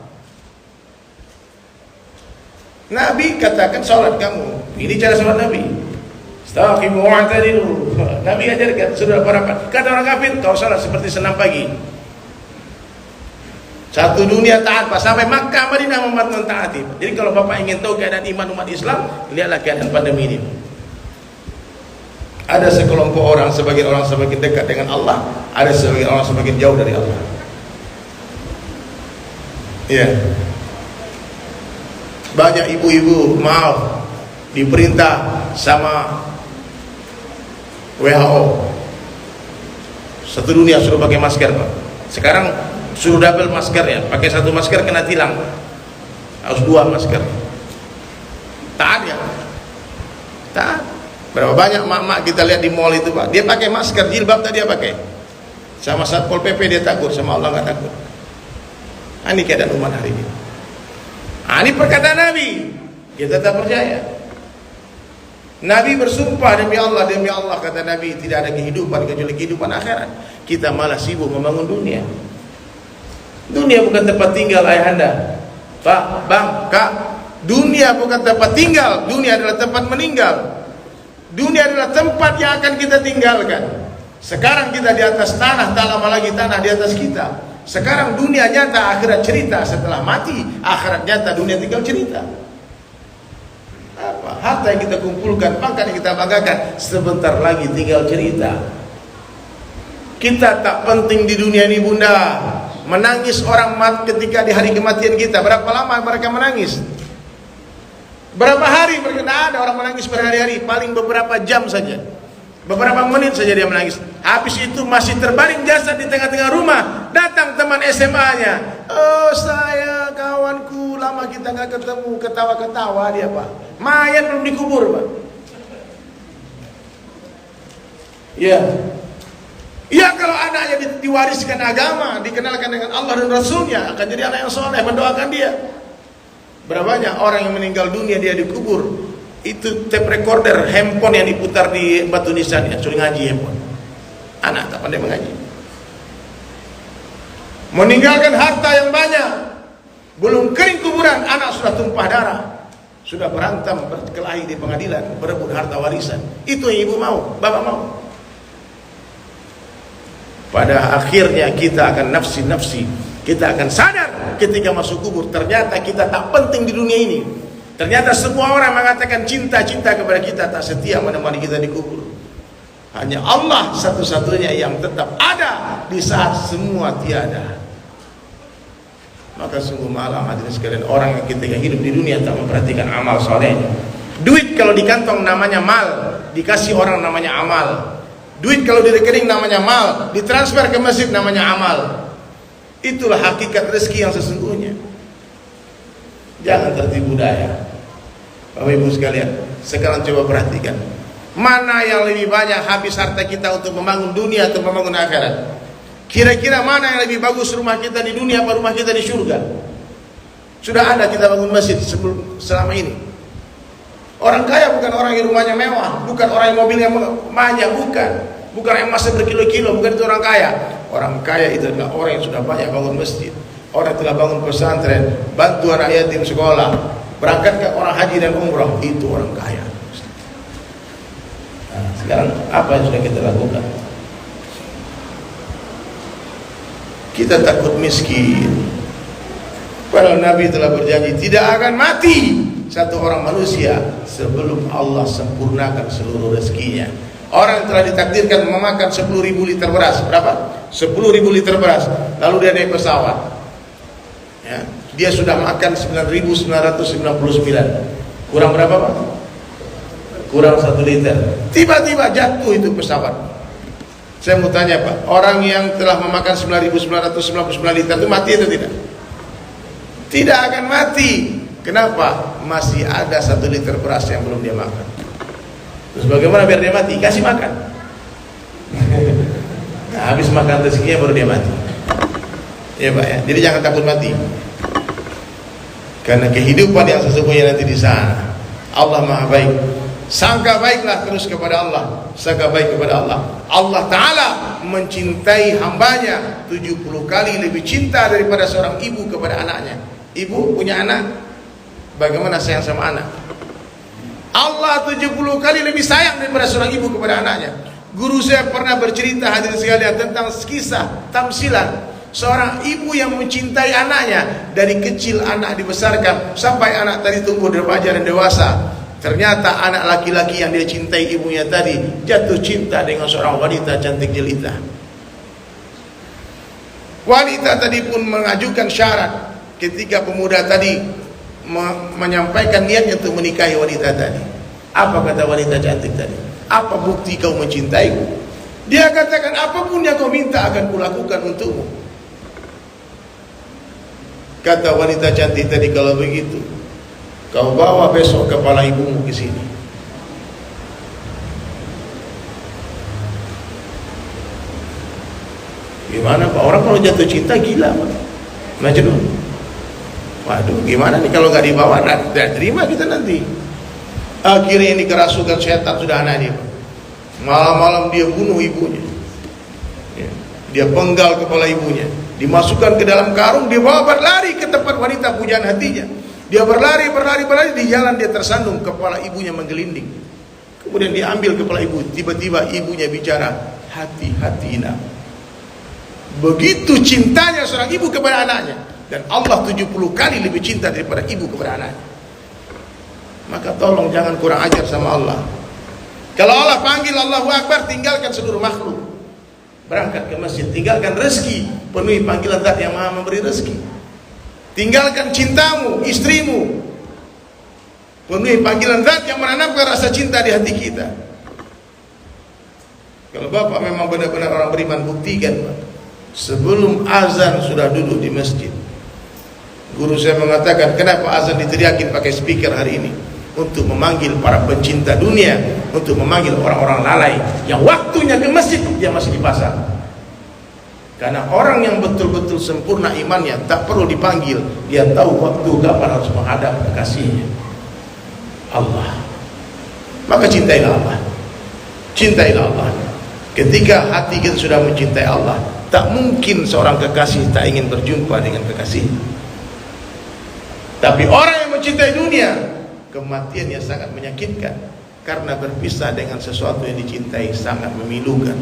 Nabi katakan sholat kamu, ini cara sholat Nabi. Istaqimu wa'tadilu. Nabi ajarkan sudah para. Kata orang kafir, kau sholat seperti senam pagi. Satu dunia taat, Pak. Sampai Makkah, Madinah umat mentaati. Jadi kalau Bapak ingin tahu keadaan iman umat Islam, lihatlah keadaan pandemi ini. Ada sekelompok orang, sebagian orang semakin dekat dengan Allah, ada sebagian orang semakin jauh dari Allah. Iya. Banyak ibu-ibu, maaf, diperintah sama WHO Satu dunia suruh pakai masker, Pak. Sekarang suruh double maskernya, pakai satu masker kena tilang, harus dua masker. Taat ya? Taat. Berapa banyak mak-mak kita lihat di mall itu, Pak, dia pakai masker, jilbab tadi dia pakai. Sama Satpol PP dia takut, sama Allah nggak takut. Ini keadaan umat hari ini. Ini perkataan Nabi, kita tak percaya. Nabi bersumpah, demi Allah, kata Nabi, tidak ada kehidupan kecuali kehidupan akhirat. Kita malah sibuk membangun dunia. Dunia bukan tempat tinggal ayahanda, Pak, Bang, Kak. Dunia bukan tempat tinggal, dunia adalah tempat meninggal. Dunia adalah tempat yang akan kita tinggalkan. Sekarang kita di atas tanah, tak lama lagi tanah di atas kita. Sekarang dunia nyata, akhirat cerita. Setelah mati, akhirat nyata, dunia tinggal cerita. Apa? Harta yang kita kumpulkan, pangkat yang kita banggakan, sebentar lagi tinggal cerita. Kita tak penting di dunia ini, Bunda. Menangis orang ketika di hari kematian kita, berapa lama mereka menangis? Berapa hari mereka? Tidak ada orang menangis berhari-hari, paling beberapa jam saja, beberapa menit saja dia menangis. Habis itu masih terbaring jasad di tengah-tengah rumah. Datang teman SMA-nya, oh saya kawanku, lama kita nggak ketemu, ketawa-ketawa dia, Pak. Mayat belum dikubur, Pak. Ya, ya kalau anaknya diwariskan agama, dikenalkan dengan Allah dan Rasulnya, akan jadi anak yang soleh, mendoakan dia. Berapa banyak orang yang meninggal dunia dia dikubur, itu tape recorder, handphone yang diputar di batu nisannya, suruh ngaji handphone. Anak tak pandai mengaji. Meninggalkan harta yang banyak, belum kering kuburan, anak sudah tumpah darah, sudah berantem berkelahi di pengadilan, berebut harta warisan. Itu yang ibu mau, bapak mau. Pada akhirnya kita akan nafsi-nafsi, kita akan sadar ketika masuk kubur, ternyata kita tak penting di dunia ini. Ternyata semua orang mengatakan cinta-cinta kepada kita, tak setia menemani kita di kubur. Hanya Allah satu-satunya yang tetap ada di saat semua tiada. Maka sungguh malam hadirin sekalian, orang yang ketika hidup di dunia tak memperhatikan amal solehnya. Duit kalau di kantong namanya mal, dikasih orang namanya amal. Duit kalau di rekening namanya mal, ditransfer ke masjid namanya amal. Itulah hakikat rezeki yang sesungguhnya. Jangan tertipu daya. Bapak Ibu sekalian, sekarang coba perhatikan, mana yang lebih banyak habis harta kita untuk membangun dunia atau membangun akhirat? Kira-kira mana yang lebih bagus, rumah kita di dunia apa rumah kita di surga? Sudah ada kita bangun masjid selama ini. Orang kaya bukan orang yang rumahnya mewah, bukan orang yang mobilnya banyak, bukan yang masih berkilo-kilo, bukan itu orang kaya. Orang kaya itu adalah orang yang sudah banyak bangun masjid, orang yang telah bangun pesantren, bantu anak yatim sekolah, berangkatkan orang haji dan umrah, itu orang kaya. Nah, sekarang apa yang sudah kita lakukan? Kita takut miskin, padahal Nabi telah berjanji tidak akan mati satu orang manusia sebelum Allah sempurnakan seluruh rezekinya. Orang yang telah ditakdirkan memakan 10.000 liter beras, berapa? 10.000 liter beras, lalu dia naik pesawat, ya, dia sudah makan 9.999, kurang berapa, Pak? Kurang 1 liter. Tiba-tiba jatuh itu pesawat. Saya mau tanya, Pak, orang yang telah memakan 9.999 liter itu mati atau tidak? Tidak akan mati. Kenapa? Masih ada 1 liter beras yang belum dia makan. Terus bagaimana biar dia mati? Kasih makan. Nah, habis makan rezekinya baru dia mati. Ya, Pak, ya. Jadi jangan takut mati. Karena kehidupan yang sesungguhnya nanti di sana. Allah Maha baik. Sangka baiklah terus kepada Allah. Sangka baik kepada Allah. Allah Ta'ala mencintai hambanya 70 kali lebih cinta daripada seorang ibu kepada anaknya. Ibu punya anak, bagaimana sayang sama anak? Allah 70 kali lebih sayang daripada seorang ibu kepada anaknya. Guru saya pernah bercerita, hadirin sekalian, tentang kisah tamsilan seorang ibu yang mencintai anaknya. Dari kecil anak dibesarkan sampai anak tadi tumbuh remaja dan dewasa. Ternyata anak laki-laki yang dia cintai ibunya tadi jatuh cinta dengan seorang wanita cantik jelita. Wanita tadi pun mengajukan syarat ketika pemuda tadi menyampaikan niatnya untuk menikahi wanita tadi. Apa kata wanita cantik tadi? Apa bukti kau mencintaiku? Dia katakan, apapun yang kau minta akan kulakukan untukmu. Kata wanita cantik tadi, kalau begitu kau bawa besok kepala ibumu ke sini. Gimana Pak? Orang kalau jatuh cinta gila Pak, Majnun. Waduh, gimana nih kalau nggak dibawa? Tidak terima kita nanti. Akhirnya ini kerasukan setan sudah anak ini Pak. Malam-malam dia bunuh ibunya, dia penggal kepala ibunya, dimasukkan ke dalam karung, dia bawa berlari ke tempat wanita pujaan hatinya. Dia berlari di jalan, dia tersandung, kepala ibunya menggelinding. Kemudian diambil kepala ibu, tiba-tiba ibunya bicara, hati-hati nak. Begitu cintanya seorang ibu kepada anaknya, dan Allah 70 kali lebih cinta daripada ibu kepada anaknya. Maka tolong jangan kurang ajar sama Allah. Kalau Allah panggil Allahu Akbar, tinggalkan seluruh makhluk, berangkat ke masjid, tinggalkan rezeki, penuhi panggilan Zat yang Maha memberi rezeki. Tinggalkan cintamu, istrimu, penuhi panggilan Zat yang menanamkan rasa cinta di hati kita. Kalau Bapak memang benar-benar orang beriman, buktikan Pak. Sebelum azan sudah duduk di masjid. Guru saya mengatakan, kenapa azan diteriakin pakai speaker hari ini? Untuk memanggil para pencinta dunia, untuk memanggil orang-orang lalai yang waktunya ke masjid dia masih di pasar. Karena orang yang betul-betul sempurna imannya tak perlu dipanggil, dia tahu waktu kapan harus menghadap kekasihnya Allah. Maka cintailah Allah, cintailah Allah. Ketika hati kita sudah mencintai Allah, tak mungkin seorang kekasih tak ingin berjumpa dengan kekasihnya. Tapi orang yang mencintai dunia, kematiannya sangat menyakitkan, karena berpisah dengan sesuatu yang dicintai sangat memilukan.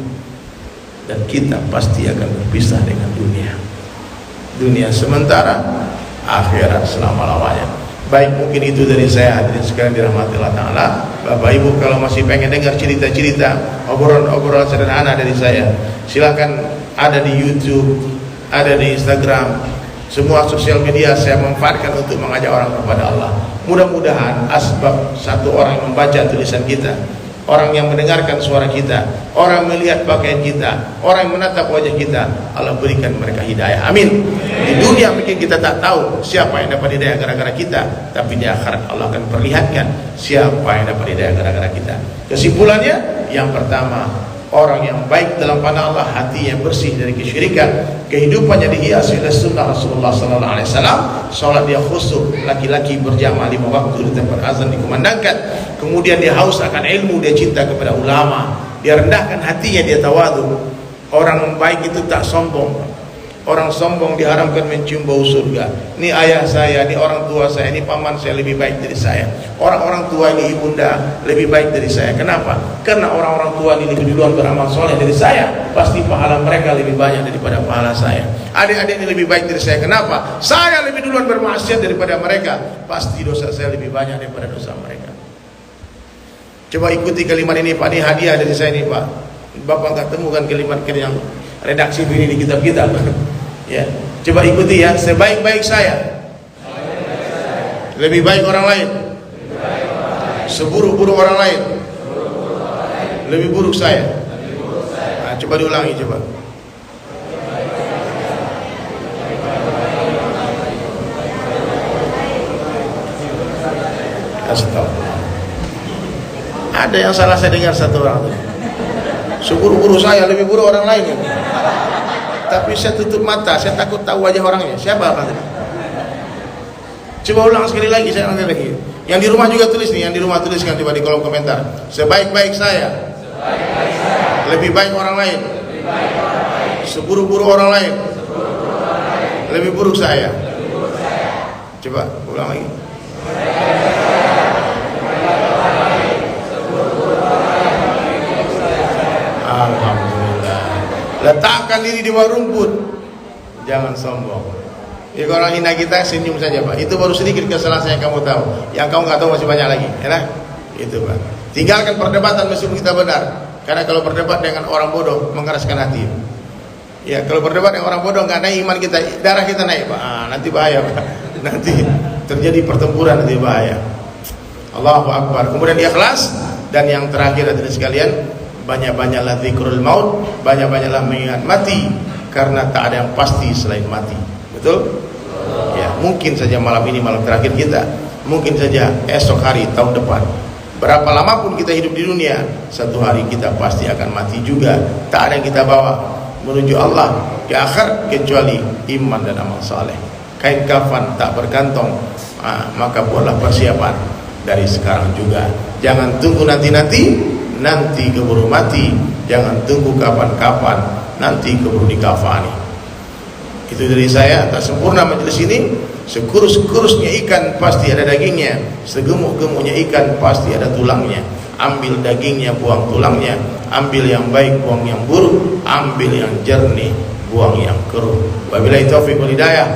Dan kita pasti akan berpisah dengan dunia. Dunia sementara, akhirat selama-lamanya. Baik, mungkin itu dari saya, hadirin sekalian dirahmati Allah Ta'ala. Bapak Ibu kalau masih pengen dengar cerita-cerita, obrolan-obrolan sederhana dari saya, silakan, ada di YouTube, ada di Instagram. Semua sosial media saya manfaatkan untuk mengajak orang kepada Allah. Mudah-mudahan asbab satu orang yang membaca tulisan kita, orang yang mendengarkan suara kita, orang melihat pakaian kita, orang yang menatap wajah kita, Allah berikan mereka hidayah. Amin. Di dunia mungkin kita tak tahu siapa yang dapat hidayah gara-gara kita, tapi di akhirat Allah akan perlihatkan siapa yang dapat hidayah gara-gara kita. Kesimpulannya, yang pertama, orang yang baik dalam pandang Allah, hatinya bersih dari kesyirikan, kehidupannya dihiasi oleh sunnah Rasulullah sallallahu alaihi wasallam, salat dia khusyuk, laki-laki berjamaah 5 waktu di tempat azan dikumandangkan, kemudian dia haus akan ilmu, dia cinta kepada ulama, dia rendahkan hatinya, dia tawadu. Orang baik itu tak sombong. Orang sombong diharamkan mencium bau surga. Ini ayah saya, ini orang tua saya, ini paman saya lebih baik dari saya. Orang-orang tua ini ibunda lebih baik dari saya. Kenapa? Karena orang-orang tua ini lebih duluan beramal soleh dari saya. Pasti pahala mereka lebih banyak daripada pahala saya. Adik-adik ini lebih baik dari saya. Kenapa? Saya lebih duluan bermaksiat daripada mereka. Pasti dosa saya lebih banyak daripada dosa mereka. Coba ikuti kalimat ini Pak. Ini hadiah dari saya nih Pak. Bapak nggak temukan kalimat yang redaksi ini di kitab kita. Ya, coba ikuti ya. Sebaik-baik saya, lebih baik orang lain. Seburuk-buruk orang lain, lebih buruk saya. Nah, coba diulangi coba. Astagfirullah. Ada yang salah saya dengar satu orang tuh. Seburuk-buruk saya, lebih buruk orang lain. Tapi saya tutup mata, saya takut tahu wajah orangnya. Siapa katanya? Coba ulang sekali lagi, saya ulang lagi. Yang di rumah juga tulis nih, yang di rumah tuliskan coba di kolom komentar. Sebaik-baik saya, lebih baik orang lain. Seburuk-buruk orang lain, lebih buruk saya. Coba ulang lagi. Alhamdulillah. Letakkan diri di bawah rumput, jangan sombong. Ya, kalau orang hina kita senyum saja Pak. Itu baru sedikit kesalahan saya yang kamu tahu. Yang kamu nggak tahu masih banyak lagi, ya? Itu Pak. Tinggalkan perdebatan meskipun kita benar. Karena kalau berdebat dengan orang bodoh mengeraskan hati. Ya, kalau berdebat dengan orang bodoh nggak naik iman kita, darah kita naik Pak. Nanti bahaya Pak. Nanti terjadi pertempuran, nanti bahaya. Allahu Akbar. Kemudian ikhlas, dan yang terakhir hadirin sekalian, banyak-banyaklah zikrul maut, banyak-banyaklah mengingat mati, karena tak ada yang pasti selain mati. Betul? Ya, mungkin saja malam ini malam terakhir kita, mungkin saja esok hari, tahun depan. Berapa lama pun kita hidup di dunia, satu hari kita pasti akan mati juga. Tak ada yang kita bawa menuju Allah di akhir kecuali iman dan amal saleh. Kain kafan tak berkantong, maka buatlah persiapan dari sekarang juga. Jangan tunggu nanti keburu mati. Jangan tunggu kapan-kapan, nanti keburu dikafani. Itu dari saya. Tak sempurna majelis ini. Sekurus-kurusnya ikan pasti ada dagingnya, segemuk-gemuknya ikan pasti ada tulangnya. Ambil dagingnya, buang tulangnya. Ambil yang baik, buang yang buruk. Ambil yang jernih, buang yang keruh. Wabillahi taufiq wal hidayah.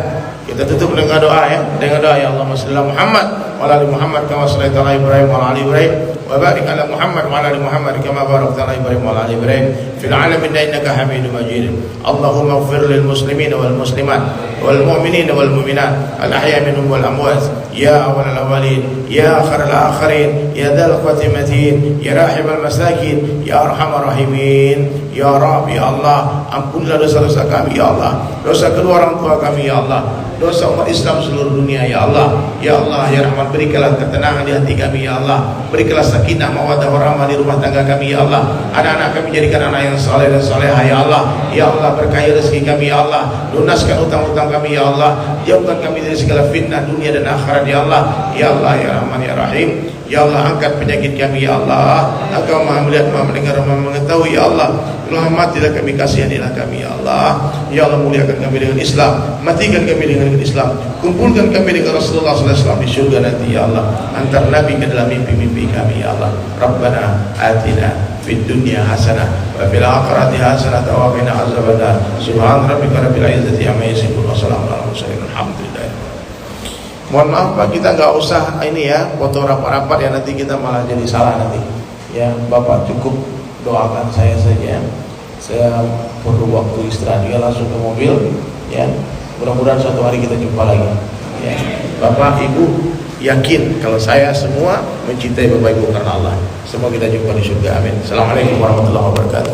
Kita tutup dengan doa ya. Dengan doa, ya Allahumma shalli ala Muhammad wa ala ali Muhammad kama shallaita ala Ibrahim wa ala ali Ibrahim wa barik ala Muhammad wa ala ali Muhammad kama barakta ala Ibrahim wa ala ali Ibrahim fil alamin innaka Hamidum Majid. Allahumma ighfir lil muslimin wal muslimat wal mu'minin wal mu'minat al ahya minhum wal amwat ya awwal al awwalin ya akhir al akhirin ya dzal quwwati matin ya rahim al masakin ya arhamar rahimin ya Rabb. Ya Allah, ampunilah dosa-dosa kami ya Allah, dosa kedua orang tua kami ya Allah, dosa umat Islam seluruh dunia ya Allah. Ya Allah, ya Rahman, berikanlah ketenangan di hati kami ya Allah, berikanlah sakinah mawaddah warahmah di rumah tangga kami ya Allah. Anak-anak kami jadikan anak yang saleh dan salehah ya Allah. Ya Allah, berkahi rezeki kami ya Allah, lunaskan utang-utang kami ya Allah, jauhkan kami dari segala fitnah dunia dan akhirat ya Allah. Ya Allah, ya Rahman, ya Rahim. Ya Allah, angkat penyakit kami ya Allah. Engkau Maha melihat, Maha mendengar, Maha mengetahui ya Allah. Rahmatilah kami, kasihanilah kami ya Allah. Ya Allah, muliakan kami dengan Islam, matikan kami dengan Islam, kumpulkan kami dengan Rasulullah sallallahu alaihi wasallam di syurga nanti ya Allah. Antar Nabi ke dalam mimpi-mimpi kami ya Allah. Rabbana atina fid dunya hasanah wa fil akhirati hasanah wa qina azabannar. Subhan rabbika rabbil izzati amma yasifun wa salamun alal mursalin. Alhamdulillah. Mohon maaf Pak, kita nggak usah ini ya, foto rapat-rapat ya, nanti kita malah jadi salah nanti. Ya Bapak cukup doakan saya saja. Saya perlu waktu istirahat, dia langsung ke mobil. Ya, mudah-mudahan suatu hari kita jumpa lagi. Ya, Bapak Ibu yakin kalau saya semua mencintai Bapak Ibu karena Allah. Semua kita jumpa di surga. Amin. Assalamualaikum warahmatullahi wabarakatuh.